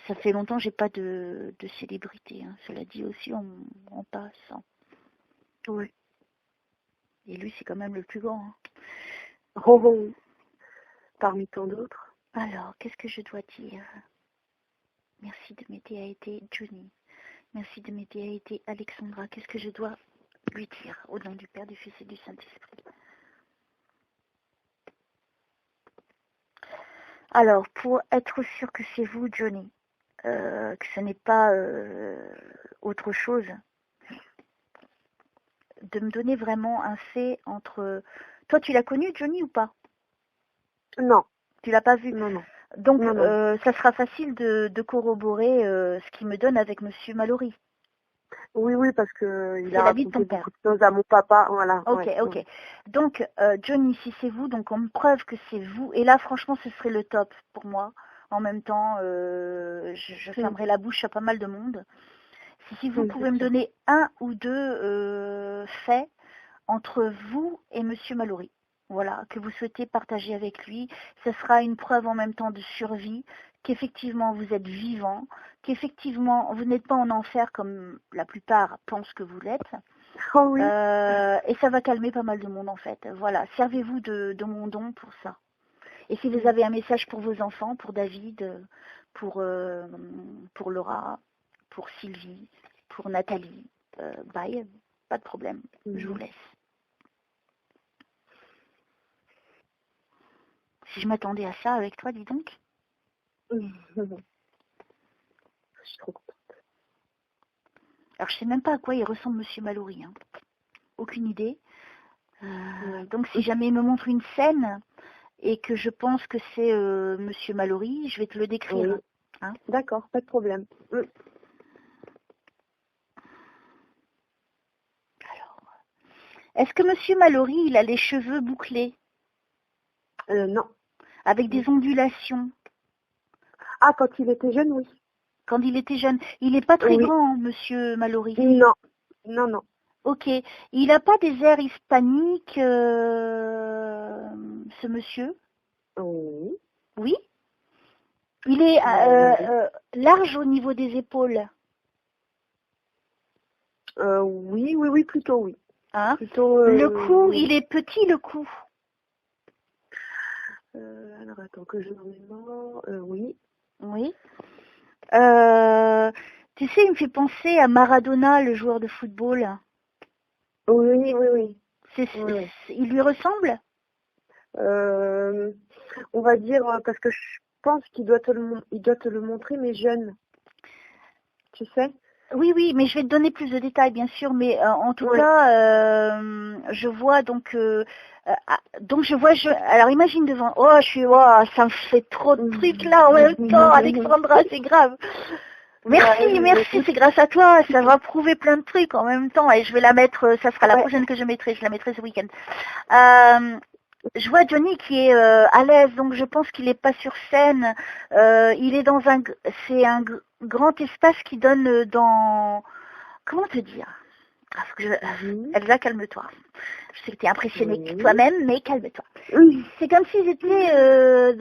Ça fait longtemps que j'ai pas de célébrité. Hein. Cela dit aussi, on passe. Hein. Oui. Et lui, c'est quand même le plus grand. Hein. Oh, parmi tant d'autres. Alors, qu'est-ce que je dois dire? Merci de m'aider à aider Johnny. Merci de m'aider à aider Alexandra. Qu'est-ce que je dois lui dire au nom du Père, du Fils et du Saint-Esprit? Alors, pour être sûr que c'est vous, Johnny, que ce n'est pas autre chose, de me donner vraiment un fait entre... Toi, tu l'as connu, Johnny, ou pas? Non. Tu l'as pas vu? Non. Donc, ça sera facile de corroborer ce qu'il me donne avec Monsieur Mallory. Oui, parce que il a raconté beaucoup de choses à mon papa, voilà. Ok. Donc, Johnny, si c'est vous, donc on me preuve que c'est vous. Et là, franchement, ce serait le top pour moi. En même temps, je fermerai la bouche à pas mal de monde. Si vous pouvez me donner un ou deux faits entre vous et Monsieur Mallory, voilà, que vous souhaitez partager avec lui, ce sera une preuve en même temps de survie, qu'effectivement vous êtes vivant, qu'effectivement vous n'êtes pas en enfer comme la plupart pensent que vous l'êtes. Oh oui. Et ça va calmer pas mal de monde en fait. Voilà, servez-vous de mon don pour ça. Et si vous avez un message pour vos enfants, pour David, pour Laura, pour Sylvie, pour Nathalie, bye, pas de problème, je vous laisse. Si je m'attendais à ça avec toi, dis donc. Je suis trop contente. Alors je sais même pas à quoi il ressemble Monsieur Mallory. Hein. Aucune idée. Donc si jamais il me montre une scène et que je pense que c'est Monsieur Mallory, je vais te le décrire. Oui. Hein. D'accord, pas de problème. Alors, est-ce que Monsieur Mallory, il a les cheveux bouclés? Non. Avec des ondulations? Ah, quand il était jeune, oui. Quand il était jeune. Il n'est pas très grand, Monsieur Mallory. Non. Ok. Il n'a pas des airs hispaniques, ce monsieur? Oui. Oui. Il est large au niveau des épaules? Oui, plutôt oui. Hein? Plutôt, le cou, il est petit le cou? Alors attends que je me mémoire. Oui. Oui. Tu sais, il me fait penser à Maradona, le joueur de football. Oui. Il lui ressemble? On va dire, parce que je pense qu'il doit te le montrer, mais jeune. Tu sais? Oui, mais je vais te donner plus de détails, bien sûr. Mais en tout cas, je vois donc... alors imagine devant... ça me fait trop de trucs là en même temps, Alexandra, c'est grave. Merci, c'est grâce à toi, ça va prouver plein de trucs en même temps. Et je vais la mettre, ça sera la prochaine que je mettrai, je la mettrai ce week-end. Je vois Johnny qui est à l'aise, donc je pense qu'il n'est pas sur scène. Il est dans c'est un grand espace qui donne dans... Comment te dire? Ah, faut que Elsa, calme-toi. Je sais que tu es impressionnée Oui. toi-même, mais calme-toi. C'est comme s'ils étaient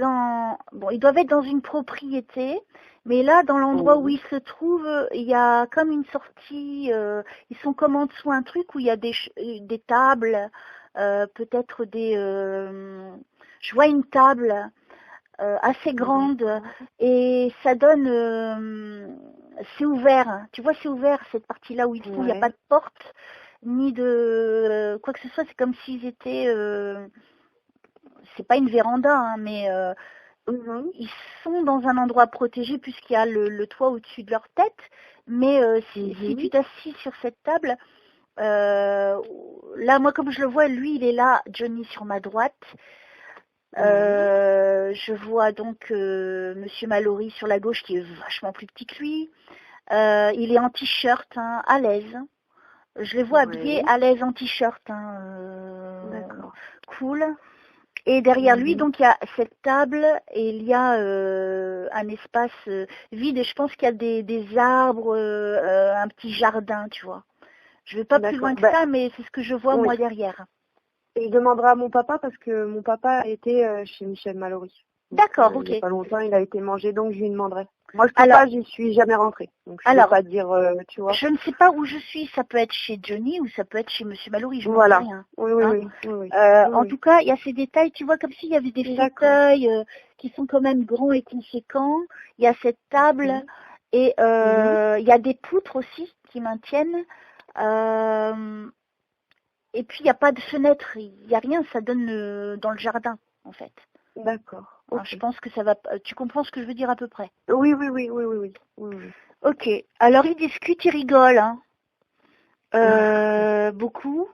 Bon, ils doivent être dans une propriété, mais là, dans l'endroit où ils se trouvent, il y a comme une sortie. Ils sont comme en dessous un truc où il y a des tables, peut-être des... je vois une table assez grande et ça donne... c'est ouvert, tu vois, c'est ouvert cette partie-là où ils sont, il n'y a pas de porte ni de quoi que ce soit, c'est comme s'ils étaient, c'est pas une véranda, hein, mais ils sont dans un endroit protégé puisqu'il y a le toit au-dessus de leur tête, mais si tu t'assis sur cette table, là, moi, comme je le vois, lui, il est là, Johnny sur ma droite. Je vois donc Monsieur Mallory sur la gauche qui est vachement plus petit que lui. Il est en t-shirt, hein, à l'aise. Je les vois habillés à l'aise en t-shirt. Hein, cool. Et derrière lui, donc, il y a cette table et il y a un espace vide. Et je pense qu'il y a des arbres, un petit jardin, tu vois. Je vais pas plus loin que ça, mais c'est ce que je vois, moi, derrière. Et je demanderai à mon papa parce que mon papa a été chez Michel Mallory. D'accord, ok. Il n'y a pas longtemps, il a été mangé, donc je lui demanderai. Moi, je peux pas, j'y suis jamais rentrée. Donc, je peux pas dire, tu vois. Je ne sais pas où je suis. Ça peut être chez Johnny ou ça peut être chez Monsieur Mallory. Je n'en sais rien. Oui. En tout cas, il y a ces détails. Tu vois, comme s'il y avait des fauteuils qui sont quand même grands et conséquents. Il y a cette table et il y a des poutres aussi qui maintiennent. Et puis, il n'y a pas de fenêtre. Il n'y a rien. Ça donne dans le jardin, en fait. D'accord. Okay. Je pense que ça va. Tu comprends ce que je veux dire à peu près? Oui. Ok. Alors ils discutent, ils rigolent, hein. Beaucoup.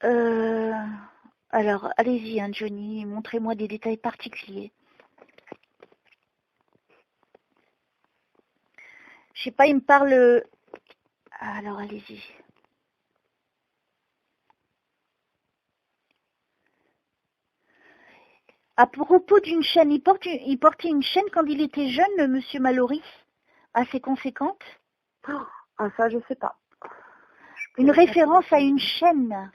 Alors allez-y, hein, Johnny, montrez-moi des détails particuliers. Je sais pas, il me parle. Alors allez-y. À propos d'une chaîne, il portait une chaîne quand il était jeune, le Monsieur Mallory, assez conséquente. Ah, ça, je sais pas. Une référence à une chaîne.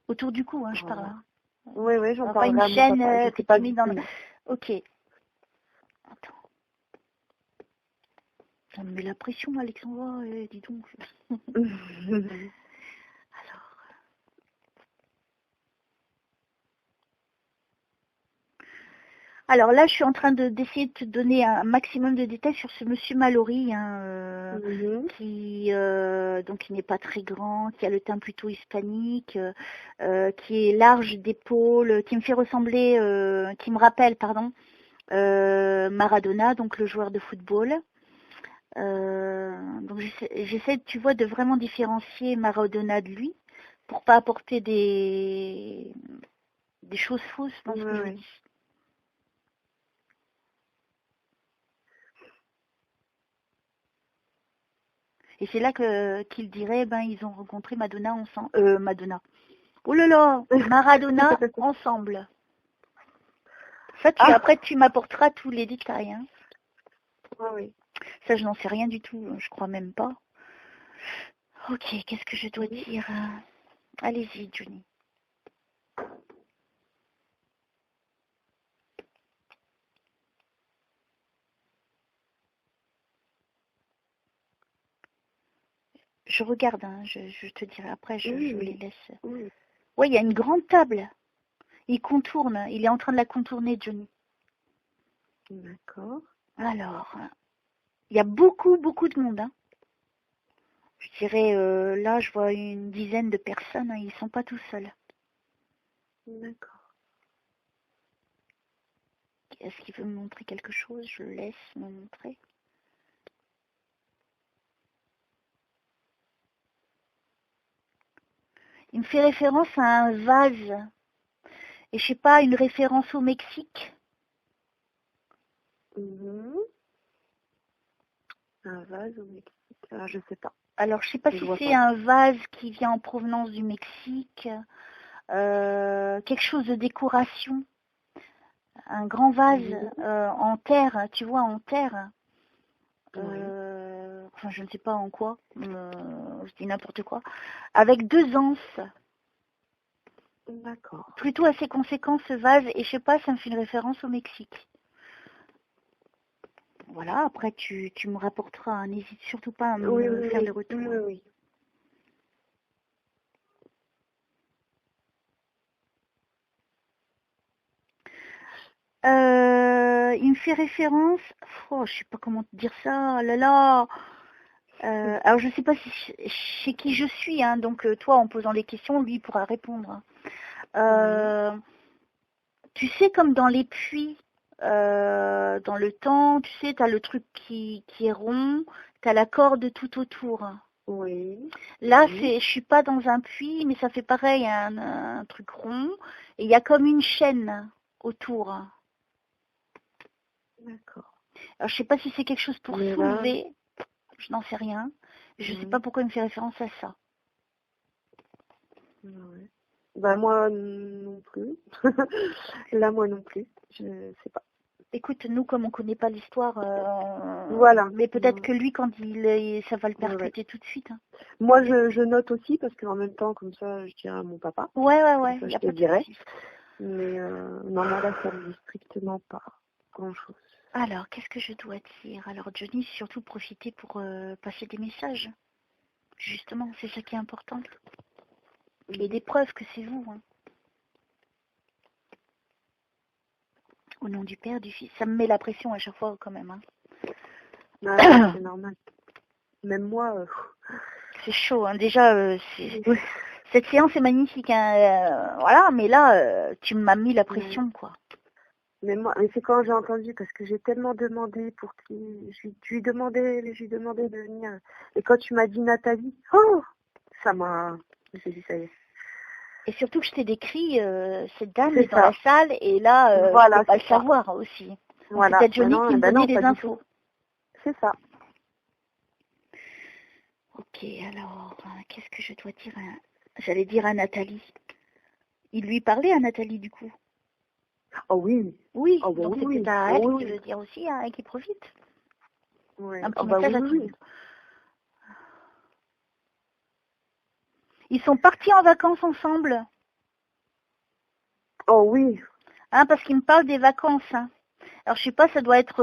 Autour du cou, hein, je parle. Hein. Oui, j'en parle. Une chaîne que tu mets dans le... Ok. Attends. Ça me met la pression, Alexandra, dis donc. Alors là, je suis en train d'essayer de te donner un maximum de détails sur ce Monsieur Mallory, hein, qui n'est pas très grand, qui a le teint plutôt hispanique, qui est large d'épaules, qui me rappelle, Maradona, donc le joueur de football. Donc j'essaie, tu vois, de vraiment différencier Maradona de lui, pour pas apporter des choses fausses dans ce que je dis. Et c'est là qu'il dirait, ils ont rencontré Madonna ensemble. Madonna. Oh là là, Maradona ensemble. Ça, après, tu m'apporteras tous les détails. Hein. Oui. Ça, je n'en sais rien du tout. Je crois même pas. Ok, qu'est-ce que je dois dire? Allez-y, Johnny. Je regarde, hein, je te dirai après, je les laisse. Oui, il y a une grande table. Il contourne, il est en train de la contourner, Johnny. D'accord. Alors, il y a beaucoup de monde. Hein. Je dirais, là, je vois une dizaine de personnes, hein, ils ne sont pas tout seuls. D'accord. Est-ce qu'il veut me montrer quelque chose? Je le laisse me montrer. Il me fait référence à un vase. Et je sais pas, une référence au Mexique. Un vase au Mexique. Ah, je sais pas. Alors, je sais pas si c'est un vase qui vient en provenance du Mexique. Quelque chose de décoration. Un grand vase en terre, tu vois, en terre. Enfin, je ne sais pas en quoi, je dis n'importe quoi, avec 2 anses. D'accord. Plutôt assez conséquent ce vase, et je sais pas, ça me fait une référence au Mexique. Voilà, après tu me rapporteras, hein, n'hésite surtout pas à me faire des retours. Oui. Il me fait référence, je sais pas comment te dire ça, là là. Alors je sais pas chez qui je suis, hein, donc toi en posant les questions, lui il pourra répondre. Tu sais, comme dans les puits, dans le temps, tu sais, tu as le truc qui est rond, tu as la corde tout autour. Oui. Là, je suis pas dans un puits, mais ça fait pareil, un truc rond, et il y a comme une chaîne autour. D'accord. Alors je sais pas si c'est quelque chose pour soulever, je n'en sais rien. Je sais pas pourquoi il me fait référence à ça. Ouais. Bah moi non plus. Là moi non plus. Je sais pas. Écoute, nous comme on connaît pas l'histoire, voilà. Mais peut-être que lui quand ça va le percuter tout de suite. Hein. Moi je note aussi parce qu'en même temps comme ça je dirais à mon papa. Ouais. Ça, je te dirais. Mais non là ça me dit strictement pas grand chose. Alors qu'est-ce que je dois dire? Alors Johnny, surtout profiter pour passer des messages. Justement, c'est ça qui est important. Et des preuves que c'est vous. Hein. Au nom du Père, du Fils. Ça me met la pression à chaque fois quand même. Hein. C'est normal. Même moi. C'est chaud. Hein. Déjà, cette séance est magnifique. Hein. Voilà, mais là, tu m'as mis la pression, quoi. Mais c'est quand j'ai entendu, parce que j'ai tellement demandé pour qui. Je lui demandais de venir. Et quand tu m'as dit Nathalie, ça m'a. J'ai dit ça y est. Et surtout que je t'ai décrit, cette dame est dans la salle, et là, voilà, je peux pas le savoir aussi. Voilà. C'est Johnny qui me donnait des infos. C'est ça. Ok, alors, qu'est-ce que je dois dire J'allais dire à Nathalie. Il lui parlait à Nathalie, du coup. Oh oui. Oui, oh, bah, donc oui, c'était à elle qui veut dire aussi, hein, qui profite. Ouais. Un petit message à tout le monde. Ils sont partis en vacances ensemble. Oh oui. Hein, parce qu'ils me parlent des vacances. Hein. Alors, je sais pas, ça doit être...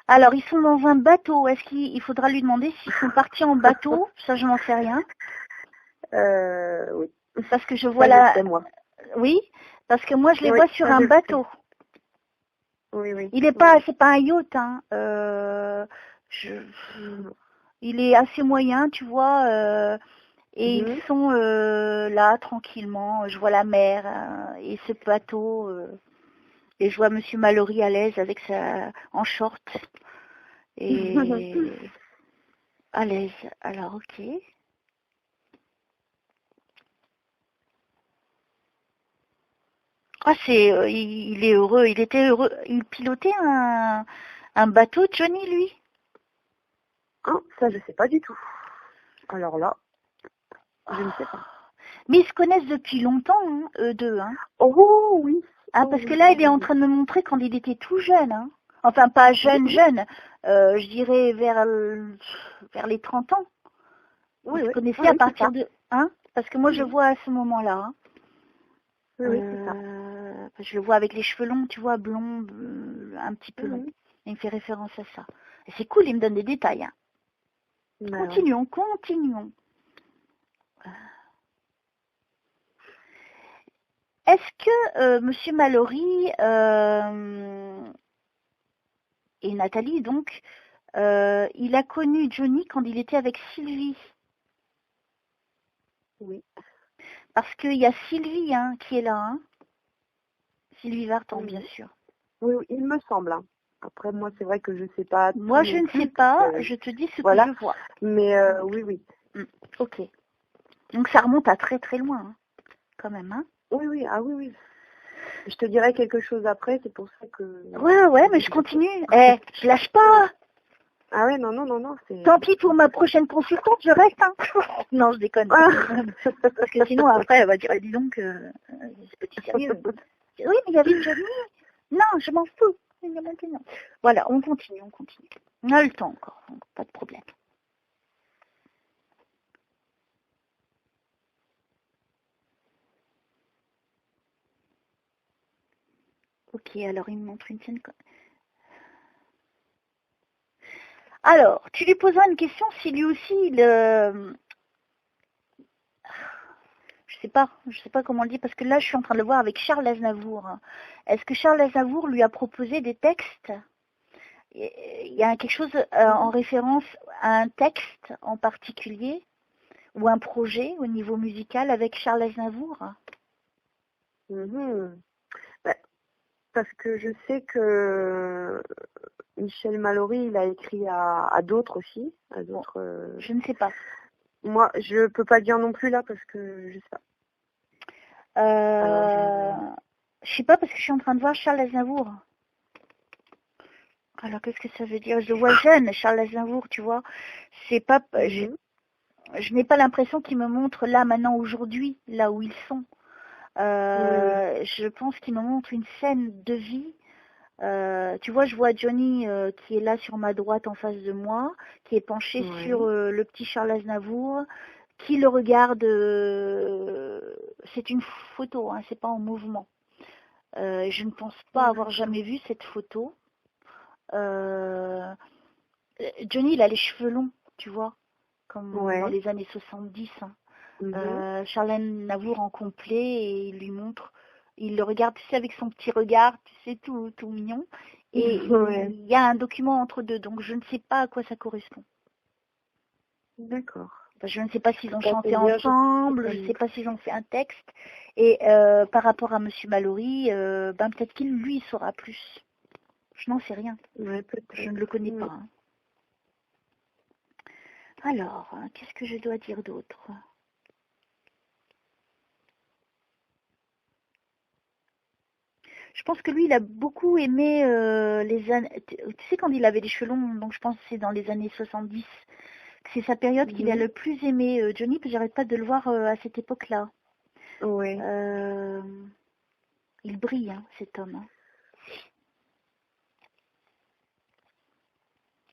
Alors, ils sont dans un bateau. Est-ce qu'il faudra lui demander s'ils sont partis en bateau? Ça, je n'en sais rien. Oui. Parce que je vois là... Oui, parce que moi, je les vois sur un bateau. Oui. Il est pas... C'est pas un yacht, hein. Il est assez moyen, tu vois, et ils sont là, tranquillement. Je vois la mer et ce bateau... Et je vois Monsieur Mallory à l'aise avec en short. Et à l'aise. Alors, ok. Ah, il est heureux. Il était heureux. Il pilotait un bateau, Johnny, lui? Ah, ça, je sais pas du tout. Alors là, je ne sais pas. Mais ils se connaissent depuis longtemps, hein, eux deux. Hein. Oh, oui. Ah, parce que là, il est en train de me montrer quand il était tout jeune. Hein. Enfin, pas jeune. Je dirais vers les 30 ans. Ils se connaissaient à partir de... Hein, parce que moi, je le vois à ce moment-là. Hein. Oui, c'est ça. Je le vois avec les cheveux longs, tu vois, blond, un petit peu long. Il me fait référence à ça. Et c'est cool, il me donne des détails. Hein. Continuons. Est-ce que Monsieur Mallory et Nathalie, donc, il a connu Johnny quand il était avec Sylvie? Oui. Parce qu'il y a Sylvie qui est là. Hein. Sylvie Vartan, bien sûr. Oui, il me semble. Hein. Après, moi, c'est vrai que je ne sais pas. Moi, je ne sais pas. Je te dis ce que je vois. Mais oui. Ok. Donc, ça remonte à très, très loin, hein, quand même. Hein. Oui. Ah oui. Je te dirai quelque chose après, c'est pour ça que... Ouais, mais je continue. Je lâche pas. Ah ouais, non. Tant pis pour ma prochaine consultante, je reste. Hein. Non, je déconne. Parce que sinon, après, elle va dire, dis donc, c'est petit sérieux. Oui, mais il y avait Johnny. Non, je m'en fous. Voilà, on continue. On a le temps encore, donc pas de problème. Ok, alors il me montre une scène. Alors, tu lui poseras une question si lui aussi je sais pas comment le dire, parce que là je suis en train de le voir avec Charles Aznavour. Est-ce que Charles Aznavour lui a proposé des textes? Il y a quelque chose en référence à un texte en particulier ou un projet au niveau musical avec Charles Aznavour? Parce que je sais que Michel Mallory, il a écrit à d'autres aussi, à d'autres. Je ne sais pas. Moi, je peux pas dire non plus là parce que je sais pas. Je sais pas parce que je suis en train de voir Charles Aznavour. Alors qu'est-ce que ça veut dire? Je le vois jeune, Charles Aznavour, tu vois. C'est pas. Je n'ai pas l'impression qu'il me montre là maintenant aujourd'hui, là où ils sont. Je pense qu'il me montre une scène de vie. Tu vois, je vois Johnny qui est là sur ma droite en face de moi, qui est penché sur le petit Charles Aznavour, qui le regarde. C'est une photo, hein, c'est pas en mouvement. Je ne pense pas avoir jamais vu cette photo. Johnny, il a les cheveux longs, tu vois, comme dans les années 70. Hein. Charles Aznavour en complet et il lui montre. Il le regarde, tu sais, avec son petit regard, tu sais, tout mignon. Et il y a un document entre deux, donc je ne sais pas à quoi ça correspond. D'accord. Enfin, je ne sais pas s'ils ont chanté ensemble, je ne sais pas s'ils ont fait un texte. Et par rapport à Monsieur Mallory, peut-être qu'il, lui, saura plus. Je n'en sais rien. Je ne le connais pas. Hein. Alors, qu'est-ce que je dois dire d'autre ? Je pense que lui, il a beaucoup aimé les années... Tu sais, quand il avait les cheveux longs, donc je pense que c'est dans les années 70. C'est sa période qu'il a le plus aimé Johnny, puis j'arrête pas de le voir à cette époque-là. Oui. Il brille, hein, cet homme. Hein.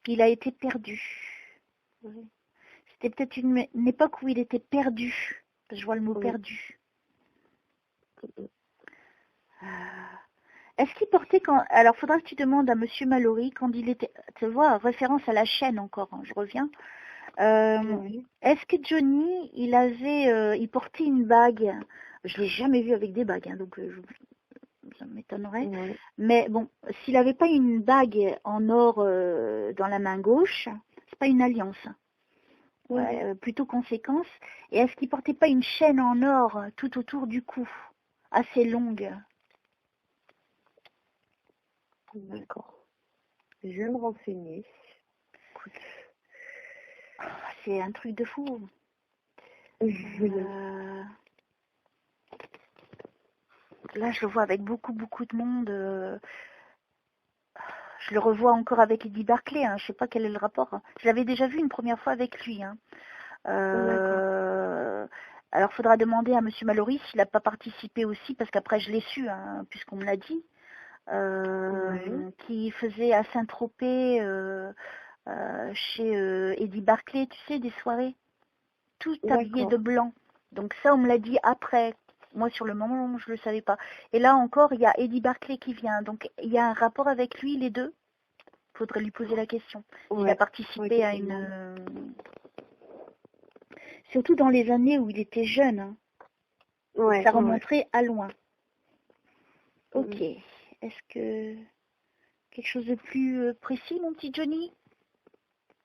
Il a été perdu. C'était peut-être une époque où il était perdu. Je vois le mot perdu. Est-ce qu'il portait quand... Alors, faudra que tu demandes à Monsieur Mallory quand il était... Tu vois, référence à la chaîne encore, hein, je reviens. Est-ce que Johnny, il portait une bague? Je l'ai jamais vu avec des bagues, hein, donc ça m'étonnerait. Mais bon, s'il n'avait pas une bague en or dans la main gauche, c'est pas une alliance. Plutôt conséquence. Et est-ce qu'il portait pas une chaîne en or tout autour du cou, assez longue? D'accord. Je vais me renseigner. C'est un truc de fou. Là, je le vois avec beaucoup de monde. Je le revois encore avec Eddie Barclay. Hein. Je ne sais pas quel est le rapport. Je l'avais déjà vu une première fois avec lui. Hein. Alors, il faudra demander à Monsieur Mallory s'il n'a pas participé aussi, parce qu'après, je l'ai su, hein, puisqu'on me l'a dit, qui faisait à Saint-Tropez, chez Eddie Barclay, tu sais, des soirées, tout habillé de blanc. Donc ça, on me l'a dit après. Moi, sur le moment, je ne le savais pas. Et là encore, il y a Eddie Barclay qui vient. Donc, il y a un rapport avec lui, les deux. Il faudrait lui poser la question. Il a participé à une... Surtout dans les années où il était jeune. Hein. Ça remonterait à loin. Ok. Est-ce que... Quelque chose de plus précis, mon petit Johnny?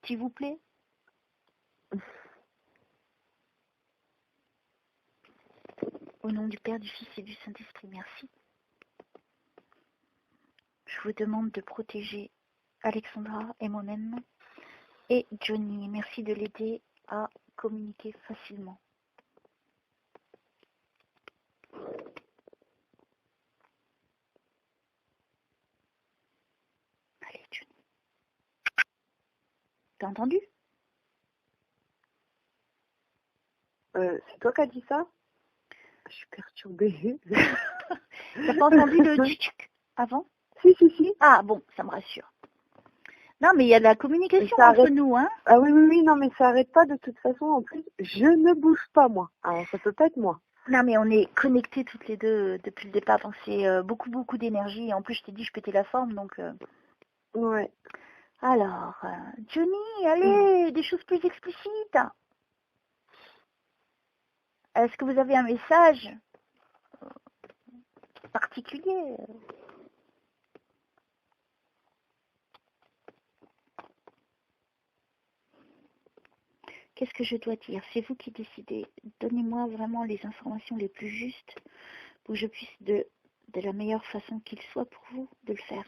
S'il vous plaît? Au nom du Père, du Fils et du Saint-Esprit, merci. Je vous demande de protéger Alexandra et moi-même et Johnny. Merci de l'aider à communiquer facilement. Allez, Johnny. T'as entendu? C'est toi qui as dit ça? Je suis perturbée. T'as pas entendu le tchik avant? Si. Ah bon, ça me rassure. Non, mais il y a de la communication entre nous, hein. Ah oui, non, mais ça arrête pas de toute façon. En plus, je ne bouge pas, moi. Alors, ça peut pas être moi. Non, mais on est connectés toutes les deux depuis le départ, donc c'est beaucoup d'énergie. Et en plus, je t'ai dit, je pétais la forme, donc... Ouais. Alors, Johnny, allez, des choses plus explicites. Est-ce que vous avez un message particulier? Qu'est-ce que je dois dire? C'est vous qui décidez. Donnez-moi vraiment les informations les plus justes pour que je puisse, de la meilleure façon qu'il soit pour vous, de le faire.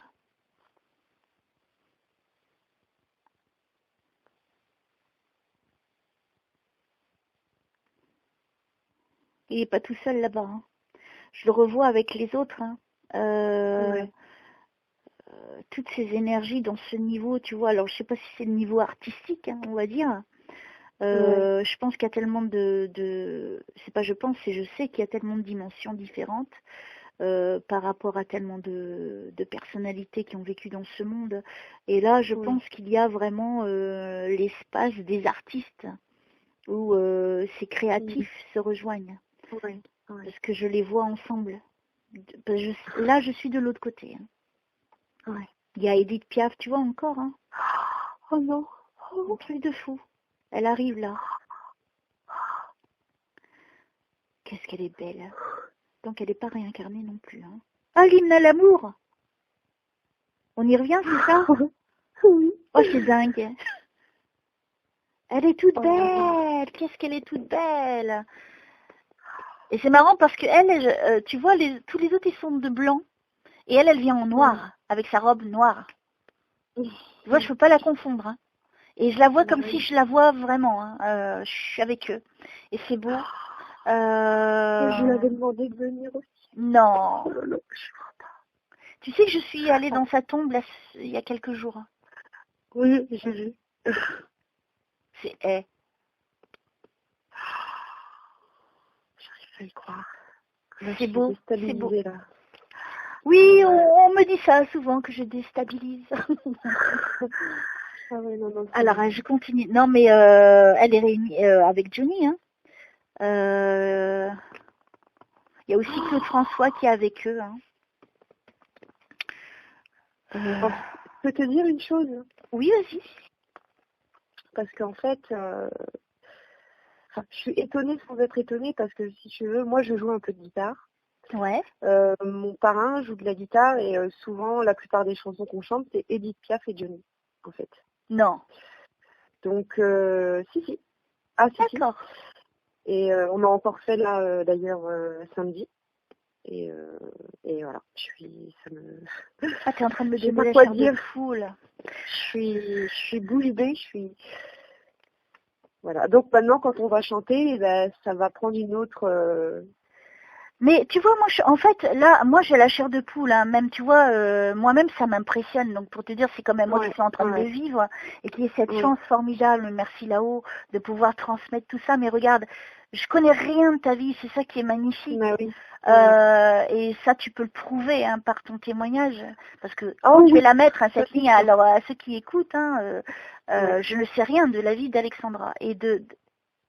Il n'est pas tout seul là-bas. Hein. Je le revois avec les autres. Hein. Ouais. Toutes ces énergies dans ce niveau, tu vois. Alors, je sais pas si c'est le niveau artistique, hein, on va dire. Je pense qu'il y a tellement c'est pas je pense, c'est je sais qu'il y a tellement de dimensions différentes par rapport à tellement de personnalités qui ont vécu dans ce monde. Et là, je pense qu'il y a vraiment l'espace des artistes où ces créatifs se rejoignent. Parce que je les vois ensemble. Là, je suis de l'autre côté. Hein. Il y a Edith Piaf, tu vois encore. Hein. Oh non. Un truc de fou. Elle arrive là. Qu'est-ce qu'elle est belle. Donc elle n'est pas réincarnée non plus. Hein. Ah, l'hymne à l'amour. On y revient, c'est ça? Oui. Oh, c'est dingue. Elle est toute belle. Qu'est-ce qu'elle est toute belle. Et c'est marrant parce que elle, tu vois, tous les autres, ils sont de blanc. Et elle vient en noir, avec sa robe noire. Tu vois, je peux pas la confondre. Hein. Et je la vois comme si je la vois vraiment. Hein. Je suis avec eux. Et c'est beau. Je lui avais demandé de venir aussi. Non. Oh là là, je crois pas. Tu sais que je suis allée dans sa tombe là, il y a quelques jours. Hein. Oui, j'ai vu. C'est elle. J'arrive à y croire. C'est beau. C'est beau. Là. Oui, on me dit ça souvent que je déstabilise. Ah ouais, non, alors, je continue. Non, mais elle est réunie avec Johnny. Hein. Il y a aussi Claude François qui est avec eux. Hein. Je peux te dire une chose? Oui, vas-y. Parce qu'en fait, je suis étonnée sans être étonnée parce que si tu veux, moi je joue un peu de guitare. Ouais. Mon parrain joue de la guitare et souvent la plupart des chansons qu'on chante c'est Edith Piaf et Johnny en fait. Non. Donc si. Ah si. D'accord. Et on a encore fait là d'ailleurs samedi. Et voilà, Ah, t'es en train de me donner la chair de poule. Je suis bouche bée, Voilà. Donc maintenant, quand on va chanter, ça va prendre une autre... Mais tu vois, moi, en fait, là, moi, j'ai la chair de poule. Hein. Même, tu vois, moi-même, ça m'impressionne. Donc, pour te dire, c'est quand même moi qui suis en train de le vivre et qui ai cette chance formidable, merci là-haut, de pouvoir transmettre tout ça. Mais regarde, je connais rien de ta vie. C'est ça qui est magnifique. Et ça, tu peux le prouver hein, par ton témoignage. Parce que je vais la mettre, hein, cette ligne, alors à ceux qui écoutent, hein, je ne sais rien de la vie d'Alexandra. Et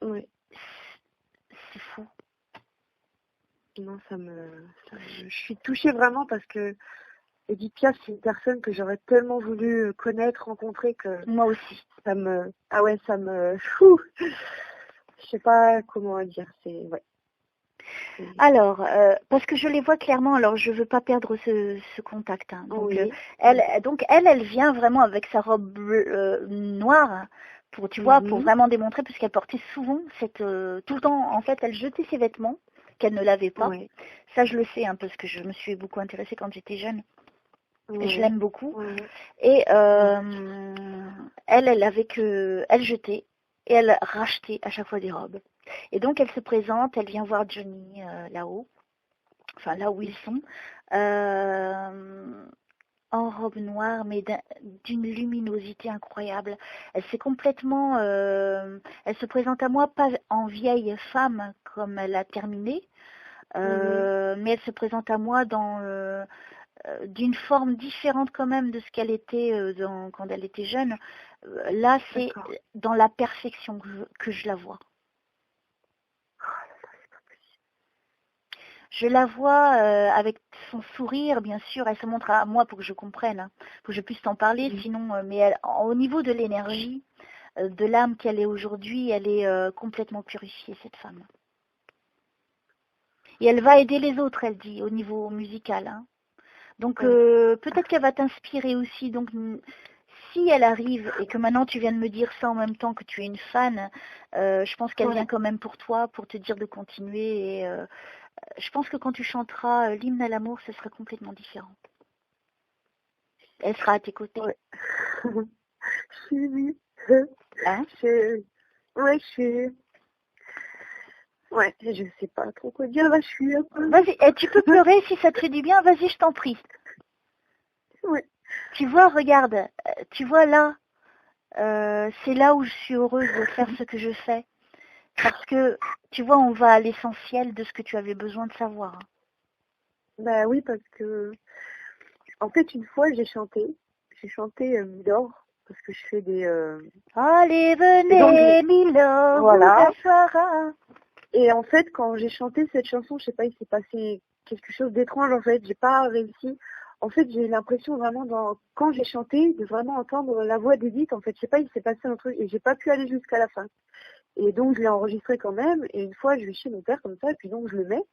c'est fou. Non, je suis touchée vraiment parce que Edith Piaf, c'est une personne que j'aurais tellement voulu connaître, rencontrer que... Moi aussi. Fou. Je sais pas comment dire, Alors, parce que je les vois clairement, alors je veux pas perdre ce contact. Hein. Donc, elle vient vraiment avec sa robe noire pour, tu vois, pour vraiment démontrer, puisqu'elle portait souvent tout le temps, en fait, elle jetait ses vêtements qu'elle ne lavait pas. Ça, je le sais, hein, parce que je me suis beaucoup intéressée quand j'étais jeune. Je l'aime beaucoup. Et elle jetait et elle rachetait à chaque fois des robes. Et donc, elle se présente, elle vient voir Johnny là-haut, enfin là où ils sont, en robe noire, mais d'une luminosité incroyable. Elle s'est complètement... elle se présente à moi pas en vieille femme comme elle a terminé, mais elle se présente à moi dans d'une forme différente quand même de ce qu'elle était quand elle était jeune. Là, c'est dans la perfection que je la vois. Je la vois avec son sourire, bien sûr, elle se montre à moi pour que je comprenne, hein, pour que je puisse t'en parler, sinon, mais au niveau de l'énergie, de l'âme qu'elle est aujourd'hui, elle est complètement purifiée, cette femme. Et elle va aider les autres, elle dit, au niveau musical. Hein. Donc peut-être qu'elle va t'inspirer aussi. Donc si elle arrive, et que maintenant tu viens de me dire ça en même temps que tu es une fan, je pense qu'elle vient quand même pour toi, pour te dire de continuer. Et je pense que quand tu chanteras l'hymne à l'amour, ce sera complètement différent. Elle sera à tes côtés. Ouais. Oui. Hein? Ouais, je sais pas trop quoi dire, là, je suis un peu... Vas-y, tu peux pleurer si ça te fait du bien, vas-y, je t'en prie. Ouais. Tu vois, regarde, tu vois là, c'est là où je suis heureuse de faire ce que je fais. Parce que, tu vois, on va à l'essentiel de ce que tu avais besoin de savoir. Bah oui, parce que, en fait, une fois, j'ai chanté Midor, parce que je fais des... Allez, venez, Milo, voilà. Sarah. Et en fait, quand j'ai chanté cette chanson, je sais pas, il s'est passé quelque chose d'étrange, en fait, j'ai pas réussi. En fait, j'ai l'impression vraiment, quand j'ai chanté, de vraiment entendre la voix d'Edith, en fait, je sais pas, il s'est passé un truc, et j'ai pas pu aller jusqu'à la fin. Et donc, je l'ai enregistré quand même, et une fois, je vais chez mon père comme ça, et puis donc, je le mets.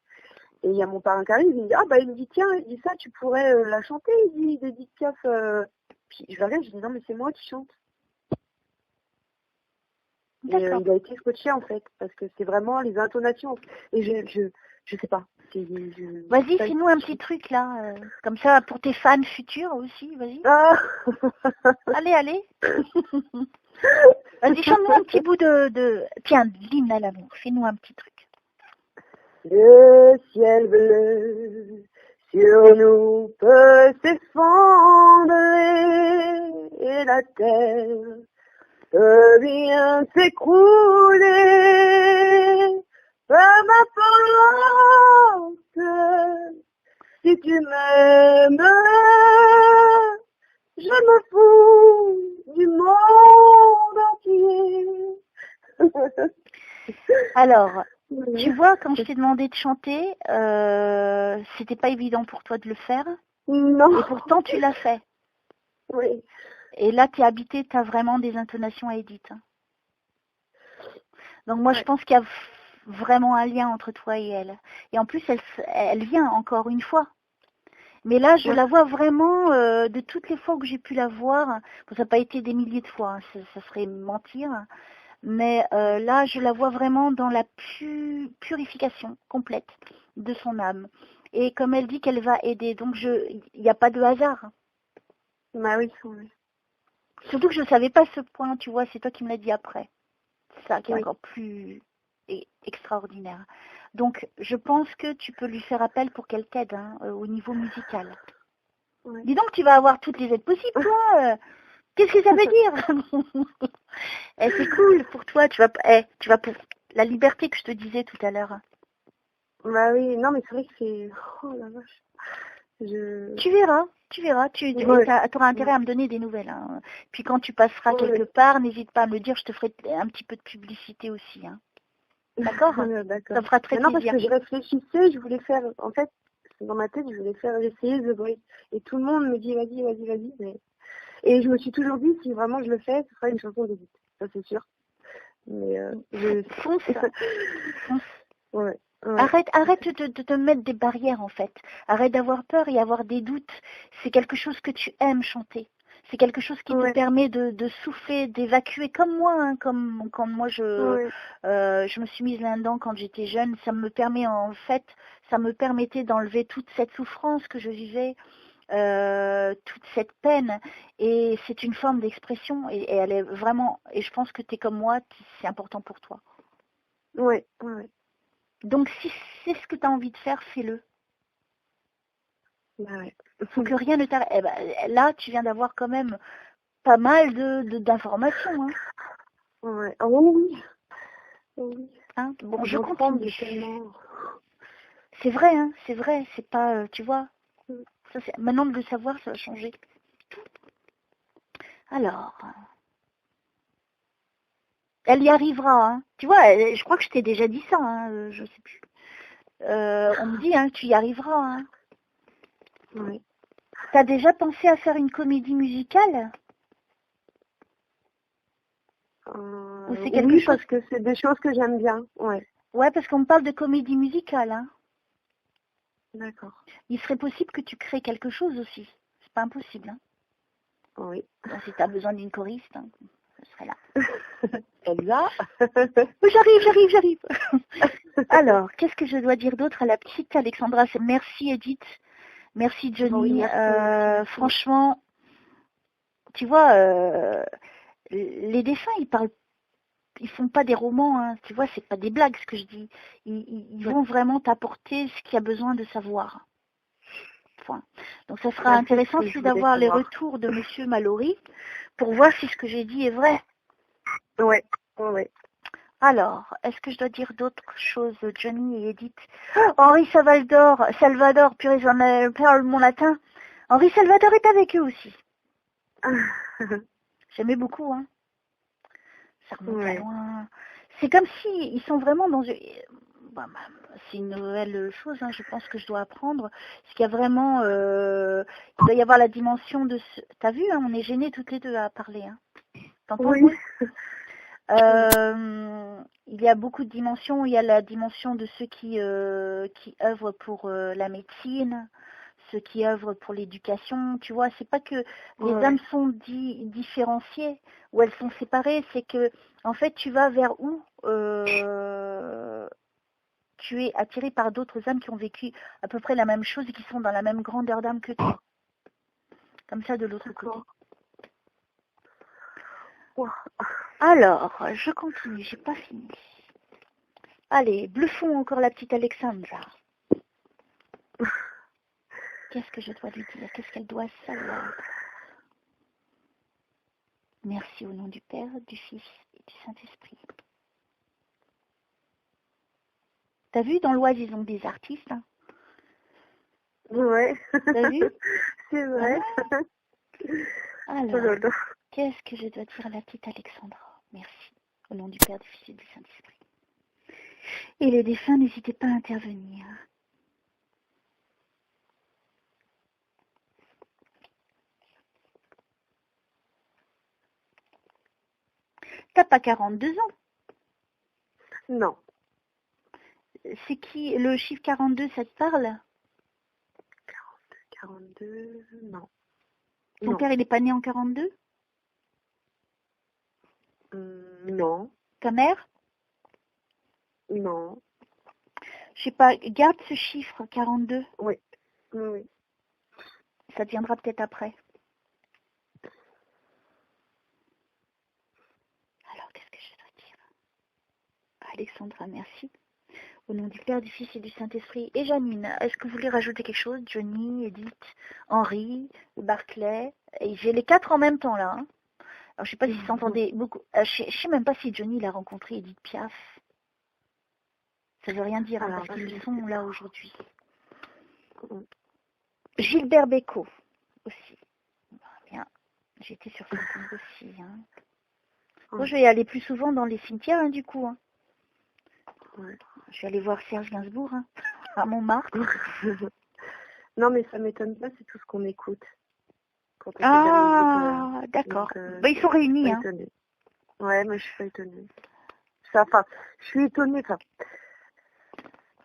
Et il y a mon parrain qui arrive, il me dit, il me dit, tiens, il dit ça, tu pourrais la chanter, il dit, d'Edith Piaf. Puis je regarde, je dis, non, mais c'est moi qui chante. Et, il a été scotché, en fait, parce que c'est vraiment les intonations. Et je sais pas. Vas-y, fais-nous un petit truc, là, comme ça, pour tes fans futurs aussi, vas-y. Ah. Allez. Vas-y, chante-nous un petit bout de... Tiens, l'hymne à l'amour, fais-nous un petit truc. Le ciel bleu sur nous peut s'effondrer et la terre peut bien s'écrouler. Peu m'importe si tu m'aimes, je me fous du monde entier. Alors, tu vois, quand je t'ai demandé de chanter, c'était pas évident pour toi de le faire. Non. Et pourtant, tu l'as fait. Oui. Et là, tu es habité, tu as vraiment des intonations à Edith. Donc moi, je pense qu'il y a vraiment un lien entre toi et elle. Et en plus, elle vient encore une fois. Mais là, je la vois vraiment, de toutes les fois que j'ai pu la voir, bon, ça n'a pas été des milliers de fois, hein, ça serait mentir, mais là, je la vois vraiment dans la purification complète de son âme. Et comme elle dit qu'elle va aider, donc il n'y a pas de hasard. Bah oui. Surtout que je ne savais pas ce point, tu vois, c'est toi qui me l'as dit après. C'est ça qui est encore plus extraordinaire. Donc, je pense que tu peux lui faire appel pour qu'elle t'aide au niveau musical. Oui. Dis donc, tu vas avoir toutes les aides possibles, toi. Qu'est-ce que ça veut dire? C'est cool pour toi. Tu vas pour la liberté que je te disais tout à l'heure. Bah oui, non, mais c'est vrai que c'est... Oh la vache. Tu verras. Tu auras intérêt à me donner des nouvelles. Hein. Puis quand tu passeras quelque part, n'hésite pas à me le dire, je te ferai un petit peu de publicité aussi. Hein. D'accord? D'accord. Ça me fera très plaisir. Non, parce que je réfléchissais, je voulais faire, en fait, dans ma tête, je voulais essayer The Voice. Et tout le monde me dit, vas-y. Mais... Et je me suis toujours dit, si vraiment je le fais, ce sera une chanson d'Edith. Ça, c'est sûr. Mais Fonce. Ouais. Arrête de te mettre des barrières en fait. Arrête d'avoir peur et avoir des doutes. C'est quelque chose que tu aimes chanter. C'est quelque chose qui te permet de souffler, d'évacuer comme moi, hein, comme quand moi je me suis mise là-dedans quand j'étais jeune. Ça me permettait d'enlever toute cette souffrance que je vivais, toute cette peine. Et c'est une forme d'expression et elle est vraiment. Et je pense que tu es comme moi, c'est important pour toi. Ouais. Donc, si c'est ce que tu as envie de faire, fais-le. Bah ouais. Faut que rien ne t'arrête. Eh ben, là, tu viens d'avoir quand même pas mal d'informations. Hein. Ouais. Oh oui. Hein, bon, je continue. C'est vrai, hein, c'est vrai. C'est pas, tu vois. Ça, maintenant de le savoir, ça va changer. Alors, elle y arrivera. Hein. Tu vois, je crois que je t'ai déjà dit ça. Hein, je sais plus. On me dit que tu y arriveras. Hein. Oui. T'as déjà pensé à faire une comédie musicale? Ou c'est quelque chose... parce que c'est des choses que j'aime bien. Ouais. Ouais, parce qu'on me parle de comédie musicale. Hein. D'accord. Il serait possible que tu crées quelque chose aussi. C'est pas impossible. Hein. Oui. Bon, si tu as besoin d'une choriste, hein, je serai là. Elsa. J'arrive. Alors, qu'est-ce que je dois dire d'autre à la petite Alexandra? Merci Edith. Merci Johnny. Oui, merci. Franchement, tu vois, les dessins, ils font pas des romans, hein, tu vois, c'est pas des blagues ce que je dis. Ils vont vraiment t'apporter ce qu'il y a besoin de savoir. Point. Donc ça sera intéressant aussi d'avoir les retours de Monsieur Mallory pour voir si ce que j'ai dit est vrai. Ouais. Alors, est-ce que je dois dire d'autres choses, Johnny et Edith? Henri Salvador, purée, j'en ai perdu mon latin. Henri Salvador est avec eux aussi. J'aimais beaucoup, hein. Ça remonte à loin. C'est comme si ils sont vraiment dans une... c'est une nouvelle chose, hein, je pense que je dois apprendre. Parce qu'il y a vraiment... il doit y avoir la dimension de... T'as vu, hein, on est gênés toutes les deux à parler. Hein. T'entends? Oui. Il y a beaucoup de dimensions. Il y a la dimension de ceux qui œuvrent pour la médecine, ceux qui œuvrent pour l'éducation. Tu vois, c'est pas que les âmes sont différenciées ou elles sont séparées. C'est que, en fait, tu vas vers où tu es attiré par d'autres âmes qui ont vécu à peu près la même chose et qui sont dans la même grandeur d'âme que toi. Comme ça, de l'autre côté. Alors, je continue, j'ai pas fini. Allez, bluffons encore la petite Alexandra. Qu'est-ce que je dois lui dire? Qu'est-ce qu'elle doit savoir? Merci au nom du Père, du Fils et du Saint-Esprit. T'as vu, dans l'Oise, ils ont des artistes. Hein? Ouais. T'as vu? C'est vrai. Alors, qu'est-ce que je dois dire à la petite Alexandra? Merci. Au nom du Père, du Fils et du Saint-Esprit. Et les défunts, n'hésitez pas à intervenir. T'as pas 42 ans? Non. C'est qui? Le chiffre 42, ça te parle? 42, non. Ton père, il n'est pas né en 42? Non. Ta mère? Non. Je sais pas, garde ce chiffre, 42. Oui. Ça te viendra peut-être après. Alors, qu'est-ce que je dois dire? Alexandra, merci. Au nom du Père, du Fils et du Saint-Esprit. Et Janine, est-ce que vous voulez rajouter quelque chose? Johnny, Edith, Henri, Barclay. Et j'ai les 4 en même temps, là. Hein. Alors, je sais pas si s'entendait beaucoup. Je sais même pas si Johnny l'a rencontré Edith Piaf. Ça veut rien dire, hein, parce qu'ils sont là aujourd'hui. Gilbert Bécaud, aussi. Bien, j'étais sur son compte aussi. Hein. Moi, je vais aller plus souvent dans les cimetières, hein, du coup. Hein. Je vais aller voir Serge Gainsbourg, hein, à Montmartre. Non, mais ça m'étonne pas, c'est tout ce qu'on écoute. Ah, d'accord. Ils sont réunis. Hein. Ouais, mais je suis pas étonnée. Enfin, je suis étonnée. Enfin,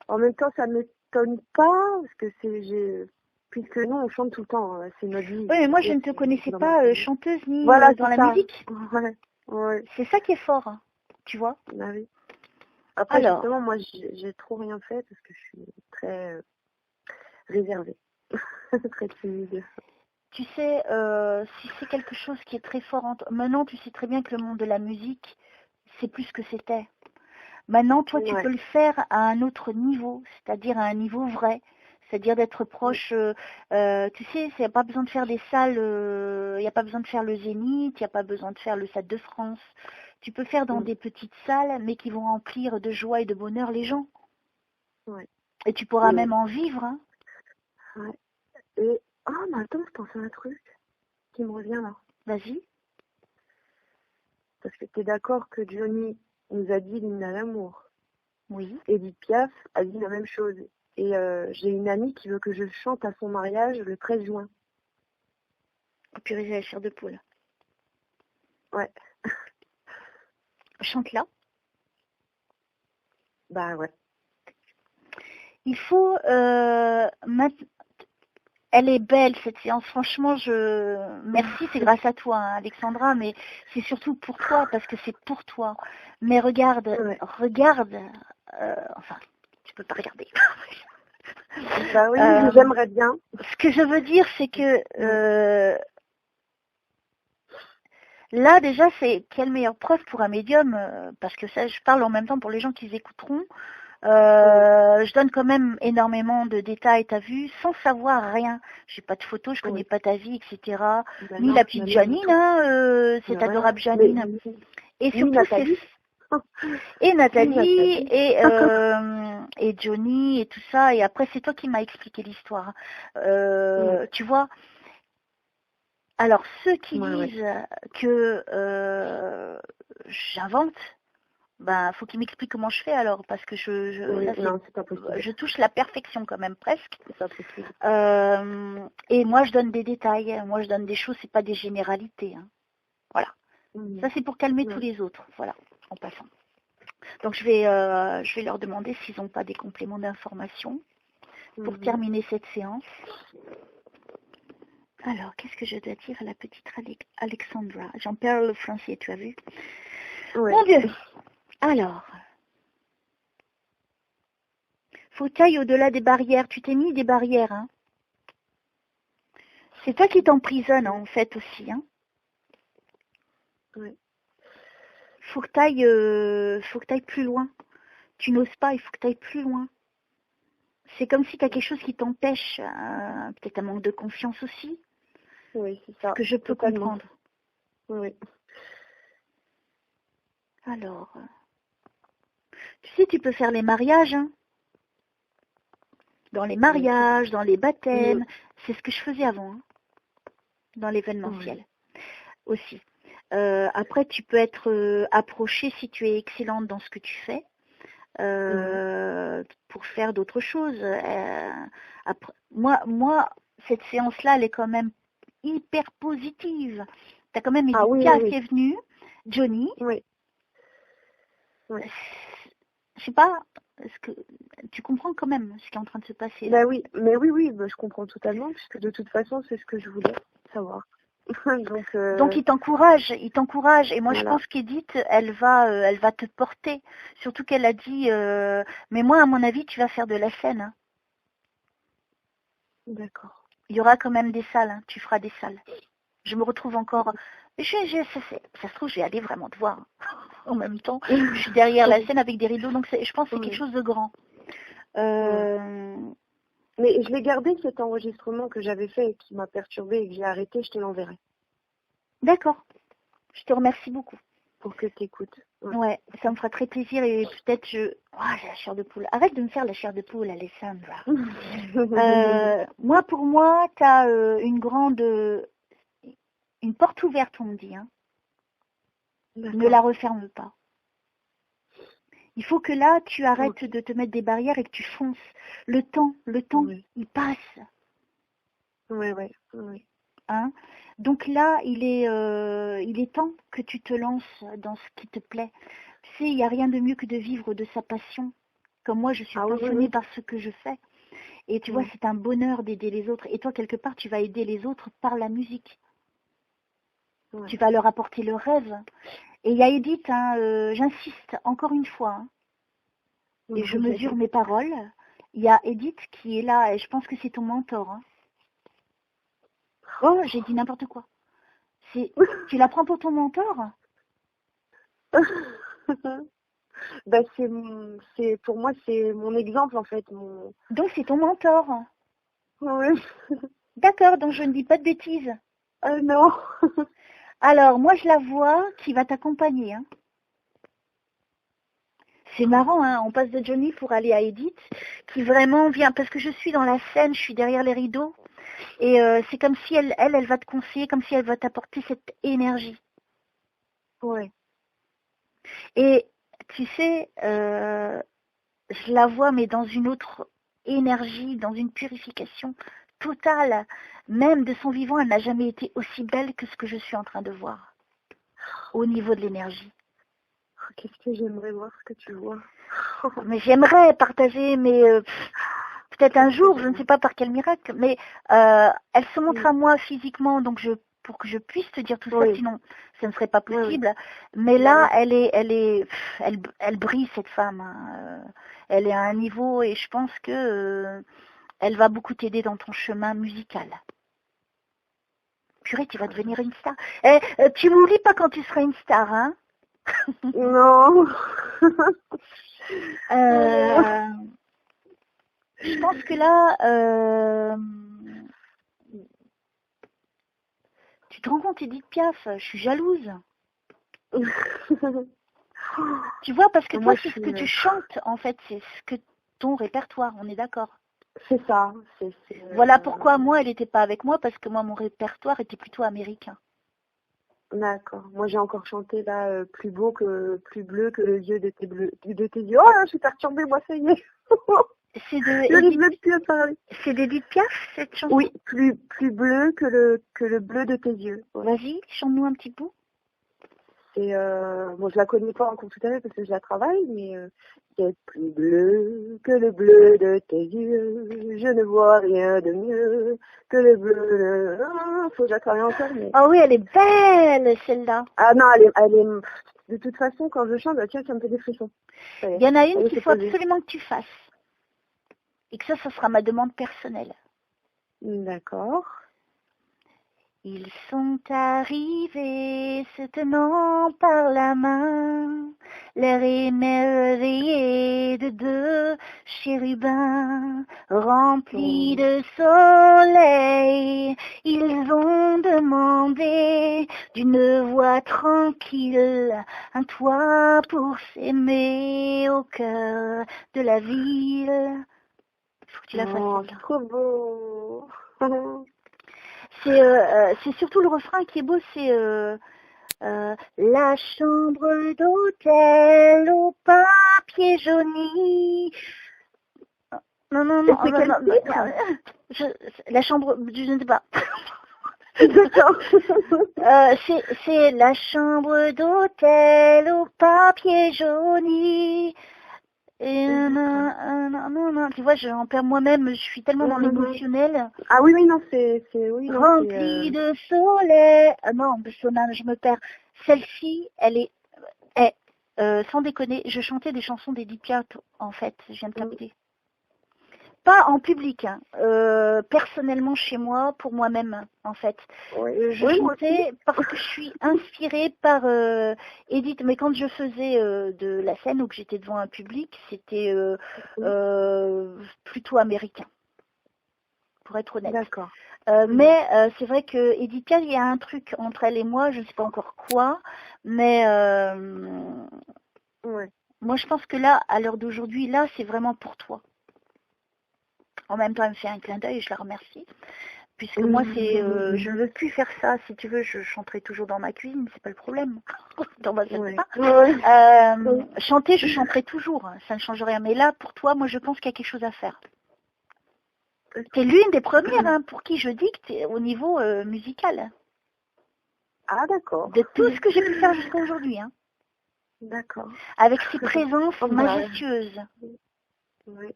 en même temps, ça m'étonne pas, parce que puisque nous, on chante tout le temps, c'est notre vie. Oui, mais moi, je ne te connaissais pas chanteuse ni dans la musique. Ouais. C'est ça qui est fort, hein, tu vois. Bah oui. Après, justement, moi, j'ai trop rien fait, parce que je suis très réservée, très timide. Tu sais, si c'est quelque chose qui est très fort maintenant, tu sais très bien que le monde de la musique, c'est plus que c'était. Maintenant, toi, tu peux le faire à un autre niveau, c'est-à-dire à un niveau vrai, c'est-à-dire d'être proche. Tu sais, il n'y a pas besoin de faire des salles, il n'y a pas besoin de faire le Zénith, il n'y a pas besoin de faire le Stade de France. Tu peux faire dans des petites salles, mais qui vont remplir de joie et de bonheur les gens. Ouais. Et tu pourras même en vivre. Hein. Ouais. Et Ah, mais attends, je pensais à un truc qui me revient là. Vas-y. Parce que tu es d'accord que Johnny nous a dit l'hymne à l'amour. Oui. Edith Piaf a dit la même chose. Et j'ai une amie qui veut que je chante à son mariage le 13 juin. Oh, purée, j'ai la chair de poule. Ouais. Chante-la. Bah ouais. Il faut... Elle est belle cette séance. Franchement, merci, c'est grâce à toi, hein, Alexandra, mais c'est surtout pour toi parce que c'est pour toi. Mais regarde, regarde. Enfin, tu peux pas regarder. Bah oui, j'aimerais bien. Ce que je veux dire, c'est que là déjà, c'est quelle meilleure preuve pour un médium, parce que ça, je parle en même temps pour les gens qui écouteront. Je donne quand même énormément de détails, t'as vu, sans savoir rien. J'ai pas de photos, je connais pas ta vie, etc. Ben Ni non, la petite Janine, hein, cette Ben adorable Janine. Et surtout, Nathalie. Et Nathalie, et Johnny, et tout ça. Et après, c'est toi qui m'as expliqué l'histoire. Tu vois. Alors, ceux qui disent que j'invente, ben, faut qu'ils m'expliquent comment je fais alors, parce que non, c'est pas possible. Je touche la perfection quand même, presque. C'est pas possible. Et moi, je donne des détails. Moi, je donne des choses, c'est pas des généralités. Hein. Voilà. Ça, c'est pour calmer tous les autres. Voilà, en passant. Donc, je vais leur demander s'ils n'ont pas des compléments d'information pour terminer cette séance. Alors, qu'est-ce que je dois dire à la petite Alexandra? J'en perds le français, tu as vu? Mon Dieu. Alors, fauteuil au-delà des barrières. Tu t'es mis des barrières, hein? C'est toi qui t'emprisonnes, en fait, aussi, hein? Oui. Faut que t'ailles plus loin. Tu n'oses pas, il faut que tu ailles plus loin. C'est comme si tu as quelque chose qui t'empêche, peut-être un manque de confiance aussi. Oui, c'est ça. Que je peux comprendre. Oui. Alors, tu sais, tu peux faire les mariages, hein. Dans les mariages, dans les baptêmes, c'est ce que je faisais avant, hein. Dans l'événementiel aussi. Après, tu peux être approchée si tu es excellente dans ce que tu fais. Pour faire d'autres choses. Après, moi, cette séance-là, elle est quand même hyper positive. Tu as quand même Edith Piaf qui est venue, Johnny. Oui. Je sais pas, est-ce que tu comprends quand même ce qui est en train de se passer là? Bah oui, mais oui, je comprends totalement, puisque de toute façon, c'est ce que je voulais savoir. Donc il t'encourage, et moi je pense qu'Edith, elle va te porter, surtout qu'elle a dit, mais moi à mon avis tu vas faire de la scène. Hein. D'accord. Il y aura quand même des salles, hein. Tu feras des salles. Je me retrouve encore, ça se trouve je vais aller vraiment te voir en même temps. Je suis derrière la scène avec des rideaux, donc je pense que c'est quelque chose de grand. Mais je l'ai gardé cet enregistrement que j'avais fait et qui m'a perturbée et que j'ai arrêté, je te l'enverrai. D'accord. Je te remercie beaucoup. Pour que tu écoutes. Ouais, ça me fera très plaisir et peut-être j'ai la chair de poule. Arrête de me faire la chair de poule, Alessandra. Pour moi, tu as une porte ouverte, on me dit. Hein. Ne la referme pas. Il faut que là, tu arrêtes de te mettre des barrières et que tu fonces. Le temps, il passe. Oui. Hein? Donc là, il est temps que tu te lances dans ce qui te plaît. Tu sais, il n'y a rien de mieux que de vivre de sa passion. Comme moi, je suis passionnée par ce que je fais. Et tu vois, c'est un bonheur d'aider les autres. Et toi, quelque part, tu vas aider les autres par la musique. Tu vas leur apporter le rêve. Et il y a Edith, hein, j'insiste encore une fois, hein, et je mesure mes paroles. Il y a Edith qui est là, et je pense que c'est ton mentor. Hein. Oh, j'ai dit n'importe quoi. Tu la prends pour ton mentor? Bah pour moi, c'est mon exemple en fait. Donc c'est ton mentor. Oui. D'accord, donc je ne dis pas de bêtises. Non. Alors, moi je la vois qui va t'accompagner. Hein. C'est marrant, hein, on passe de Johnny pour aller à Edith, qui vraiment vient, parce que je suis dans la scène, je suis derrière les rideaux. Et c'est comme si elle va te conseiller, comme si elle va t'apporter cette énergie. Ouais. Et tu sais, je la vois, mais dans une autre énergie, dans une purification totale. Même de son vivant, elle n'a jamais été aussi belle que ce que je suis en train de voir, au niveau de l'énergie. Oh, qu'est-ce que j'aimerais voir ce que tu vois. Mais j'aimerais partager, mais peut-être un jour, je ne sais pas par quel miracle, mais elle se montre à moi physiquement, donc pour que je puisse te dire tout ça, sinon ce ne serait pas possible. Mais là, elle brille, cette femme. Hein. Elle est à un niveau et je pense que elle va beaucoup t'aider dans ton chemin musical. Purée, tu vas devenir une star. Tu m'oublies pas quand tu seras une star, hein? Non. Je pense que là, tu te rends compte, Edith Piaf, je suis jalouse. Tu vois, parce que toi, c'est ce que tu chantes, en fait, c'est ce que ton répertoire, on est d'accord. C'est ça. Voilà pourquoi moi, elle n'était pas avec moi, parce que moi, mon répertoire était plutôt américain. D'accord. Moi, j'ai encore chanté là, plus bleu que le yeux de tes yeux. Oh là, je suis perturbée, moi, ça y est. C'est d'Edith Piaf, cette chanson? Oui, plus bleu que le bleu de tes yeux. Ouais. Vas-y, chante-nous un petit peu. C'est bon, je la connais pas encore tout à fait parce que je la travaille, mais c'est plus bleu que le bleu de tes yeux. Je ne vois rien de mieux que le bleu. Faut que je la travaille encore. Mais... Ah oui, elle est belle celle-là. Ah non, elle est. De toute façon, quand je chante, tiens, ça me fait des frissons. Il y en a une qu'il faut absolument que tu fasses. Et que ça sera ma demande personnelle. D'accord. Ils sont arrivés, se tenant par la main, l'air émerveillé de deux chérubins, remplis de soleil. Ils ont demandé d'une voix tranquille un toit pour s'aimer au cœur de la ville. Faut que tu la fasses. Oh, c'est trop beau. C'est surtout le refrain qui est beau, c'est la chambre d'hôtel au papier jauni. Non, la chambre, je ne sais pas. D'accord. C'est la chambre d'hôtel au papier jauni. Et non, tu vois, j'en perds moi-même, je suis tellement dans l'émotionnel. Ah oui, non, oui. Rempli de soleil. Ah non, je me perds. Celle-ci, elle est, sans déconner, je chantais des chansons d'Edith Piaf, en fait, je viens de capter. Pas en public, hein. Personnellement chez moi, pour moi-même, en fait. Je chantais parce que je suis inspirée par Edith, mais quand je faisais de la scène ou que j'étais devant un public, c'était plutôt américain, pour être honnête. D'accord. Mais c'est vrai que Edith Piaf, il y a un truc entre elle et moi, je ne sais pas encore quoi, mais moi je pense que là, à l'heure d'aujourd'hui, là, c'est vraiment pour toi. En même temps, elle me fait un clin d'œil et je la remercie. Puisque moi, je ne veux plus faire ça. Si tu veux, je chanterai toujours dans ma cuisine, c'est pas le problème. Dans ma salle chanter, je chanterai toujours. Ça ne change rien. Mais là, pour toi, moi, je pense qu'il y a quelque chose à faire. Tu es l'une des premières pour qui je dicte au niveau musical. Ah, d'accord. De tout ce que j'ai pu faire jusqu'à aujourd'hui. Hein. D'accord. Avec ces présences majestueuses. Oui.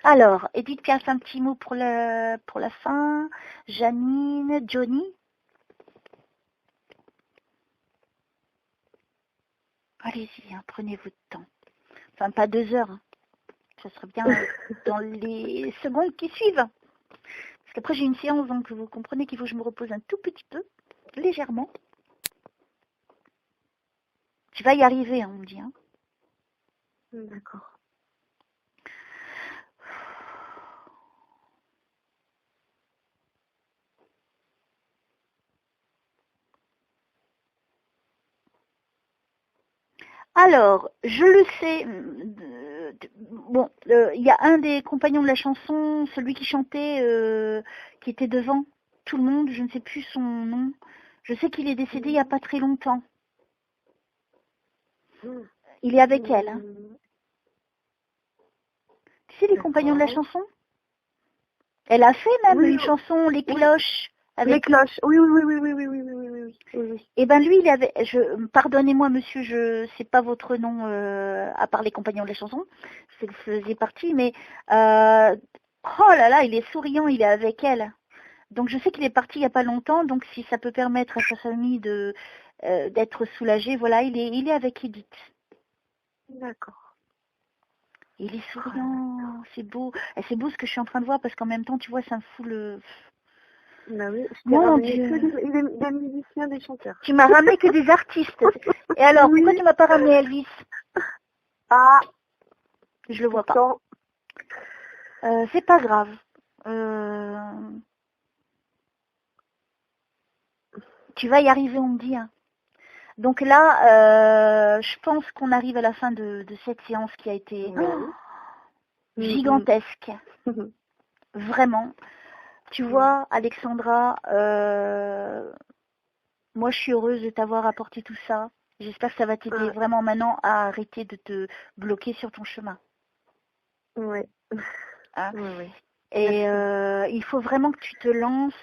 Alors, Edith Piaf, un petit mot pour la fin. Janine, Johnny. Allez-y, hein, prenez votre temps. Enfin, pas 2 heures. Hein. Ça serait bien dans les secondes qui suivent. Parce qu'après, j'ai une séance, donc vous comprenez qu'il faut que je me repose un tout petit peu, légèrement. Tu vas y arriver, hein, on me dit. Hein. D'accord. Alors, je le sais, bon, il y a un des compagnons de la chanson, celui qui chantait, qui était devant tout le monde, je ne sais plus son nom. Je sais qu'il est décédé il n'y a pas très longtemps. Il est avec elle. Hein. Tu sais, les compagnons de la chanson? Elle a fait même une chanson, Les Cloches. Avec... Les Cloches, oui. Et ben lui, il avait, pardonnez-moi monsieur, je sais pas votre nom, à part les compagnons de la chanson, c'est que vous faisiez partie, mais oh là là, il est souriant, il est avec elle. Donc je sais qu'il est parti il y a pas longtemps, donc si ça peut permettre à sa famille de d'être soulagée, voilà, il est avec Edith. D'accord. Il est souriant, c'est beau. Et c'est beau ce que je suis en train de voir parce qu'en même temps, tu vois, ça me fout le... Bah oui, Mon Dieu. Des musiciens, des chanteurs. Tu m'as ramené que des artistes. Et alors, pourquoi tu m'as pas ramené Elvis? Ah, je le vois pas. C'est pas grave. Tu vas y arriver, on me dit. Hein. Donc là, je pense qu'on arrive à la fin de cette séance qui a été gigantesque. Vraiment. Tu vois, Alexandra, moi je suis heureuse de t'avoir apporté tout ça. J'espère que ça va t'aider vraiment maintenant à arrêter de te bloquer sur ton chemin. Oui. Hein? Oui. Et il faut vraiment que tu te lances.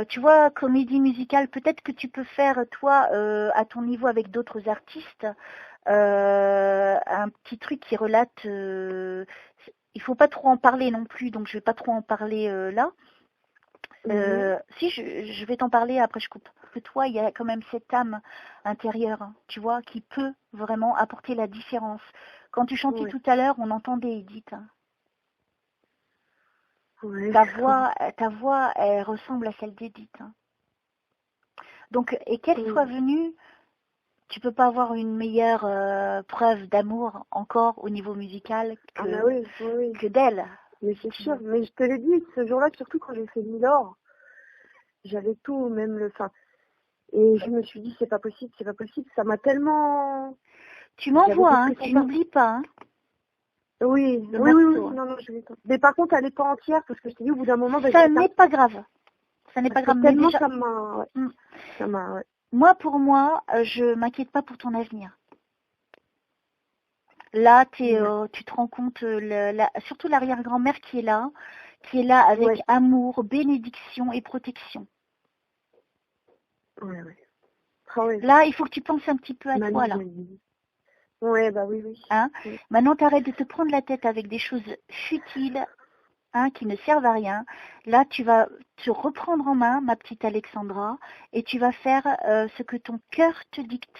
Tu vois, comédie musicale, peut-être que tu peux faire, toi, à ton niveau avec d'autres artistes, un petit truc qui relate... il faut pas trop en parler non plus, donc je vais pas trop en parler là. Si, je vais t'en parler, après je coupe. Que toi, il y a quand même cette âme intérieure, hein, tu vois, qui peut vraiment apporter la différence. Quand tu chantais tout à l'heure, on entendait Edith. Hein. Ta voix, elle ressemble à celle d'Edith. Hein. Donc, et qu'elle soit venue, tu peux pas avoir une meilleure preuve d'amour encore au niveau musical que d'elle. Mais c'est sûr, mais je te l'ai dit, ce jour-là, surtout quand j'ai fait Milord, j'avais tout, même le fin. Et je me suis dit, c'est pas possible, ça m'a tellement... Tu m'envoies, hein, tu n'oublies pas. Hein. Oui, non, je vais... Mais par contre, elle n'est pas entière, parce que je t'ai dit, au bout d'un moment... Ça n'est pas grave. Ça n'est pas grave. Tellement déjà... ça m'a... Moi, pour moi, je m'inquiète pas pour ton avenir. Là, tu te rends compte, surtout l'arrière-grand-mère qui est là avec amour, bénédiction et protection. Là, il faut que tu penses un petit peu à toi, là. Oui. Hein? Maintenant, tu arrêtes de te prendre la tête avec des choses futiles, hein, qui ne servent à rien. Là, tu vas te reprendre en main, ma petite Alexandra, et tu vas faire ce que ton cœur te dicte.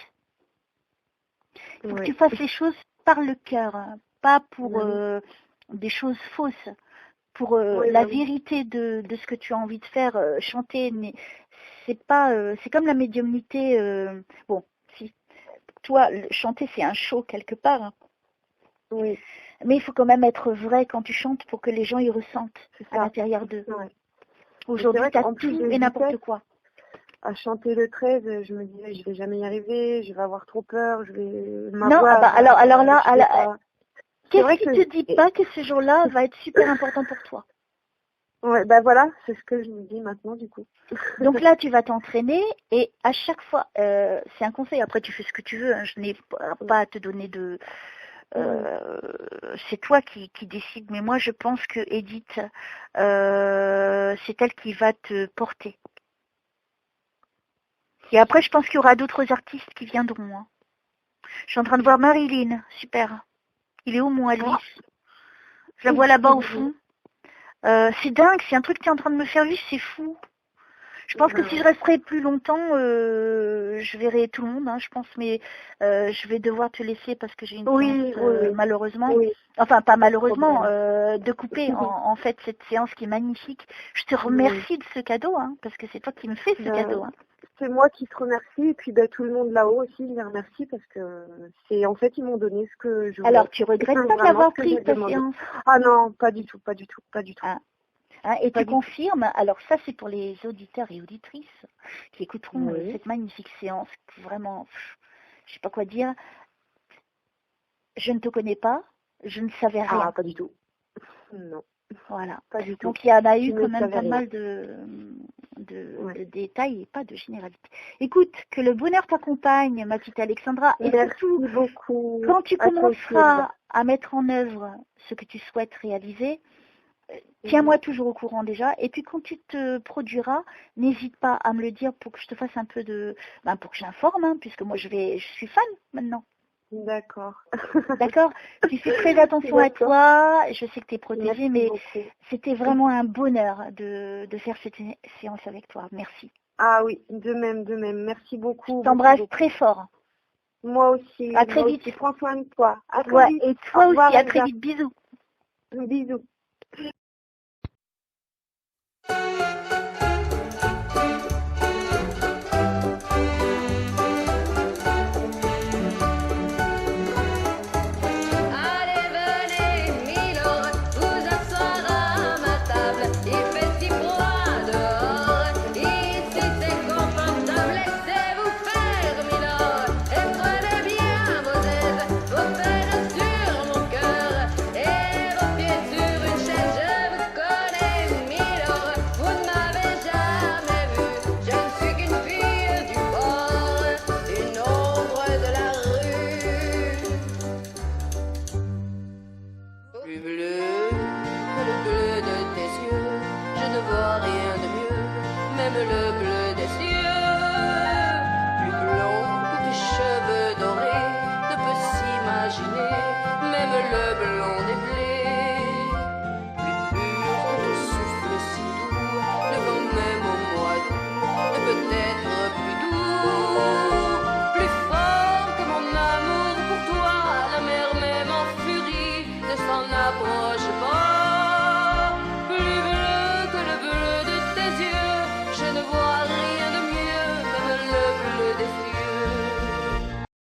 Il faut que tu fasses les choses par le cœur, hein, pas pour des choses fausses, pour la vérité de ce que tu as envie de faire, chanter, mais c'est pas, c'est comme la médiumnité, bon, si, toi, chanter c'est un show quelque part, hein. Oui. Mais il faut quand même être vrai quand tu chantes pour que les gens y ressentent à l'intérieur d'eux. Aujourd'hui, tu as tout et n'importe quoi. À chanter le 13, je me disais, je vais jamais y arriver, je vais avoir trop peur, je vais... Non, alors là, qu'est-ce qui te dit pas que ce jour-là va être super important pour toi? Ouais, bah voilà, c'est ce que je me dis maintenant, du coup. Donc là, tu vas t'entraîner et à chaque fois, c'est un conseil, après tu fais ce que tu veux, hein, je n'ai pas à te donner de... c'est toi qui décides, mais moi je pense que Edith, c'est elle qui va te porter. Et après, je pense qu'il y aura d'autres artistes qui viendront. Hein. Je suis en train de voir Marilyn, super. Il est où mon Elvis? Je la vois là-bas au fond. C'est dingue, c'est un truc que tu es en train de me faire vivre, c'est fou. Je pense que si je resterai plus longtemps, je verrai tout le monde, hein, je pense, mais je vais devoir te laisser parce que j'ai une séance, malheureusement. Enfin, pas malheureusement, de couper en fait cette séance qui est magnifique. Je te remercie de ce cadeau, hein, parce que c'est toi qui me fais ce cadeau. Hein. C'est moi qui te remercie, et puis tout le monde là-haut aussi, je les remercie parce que c'est en fait ils m'ont donné ce que je voulais. Alors, tu regrettes pas d'avoir pris ta séance? Ah non, pas du tout. Ah. Hein, et tu confirmes, alors ça c'est pour les auditeurs et auditrices qui écouteront cette magnifique séance, vraiment, je sais pas quoi dire, je ne te connais pas, Je ne savais rien. Ah, pas du tout. Non. Voilà. Pas du tout. Donc il y en a eu Je quand ne même savais pas rien. mal de détails et pas de généralité. Écoute, que le bonheur t'accompagne, ma petite Alexandra. Et Merci surtout, beaucoup. quand tu À toi aussi, commenceras Elsa. à mettre en œuvre ce que tu souhaites réaliser, tiens-moi toujours au courant déjà. Et puis quand tu te produiras, n'hésite pas à me le dire pour que je te fasse un peu de... pour que j'informe, hein, puisque moi je suis fan maintenant. D'accord. D'accord. Tu fais très attention à D'accord. toi. Je sais que tu es protégée, Merci mais beaucoup. c'était vraiment un bonheur de faire cette séance avec toi. Merci. Ah oui, de même, de même. Merci beaucoup. Je t'embrasse beaucoup, beaucoup. très fort. Moi aussi. À très moi vite. aussi. Prends soin de toi. À très Ouais, vite. et toi Au revoir, aussi, à très Elsa. vite. Bisous. Bisous. Allez, venez, Milord, vous asseoir à ma table. Il fait si froid dehors, ici c'est confortable. Laissez-vous faire, Milord, et prenez bien vos aises, vos fers sur mon cœur et vos pieds sur une chaise. Je vous connais, Milord, vous ne m'avez jamais vu. Je ne suis qu'une fille du port, une ombre de la rue. Plus bleu que le bleu de tes yeux, je ne vois rien de mieux, même le bleu des cieux.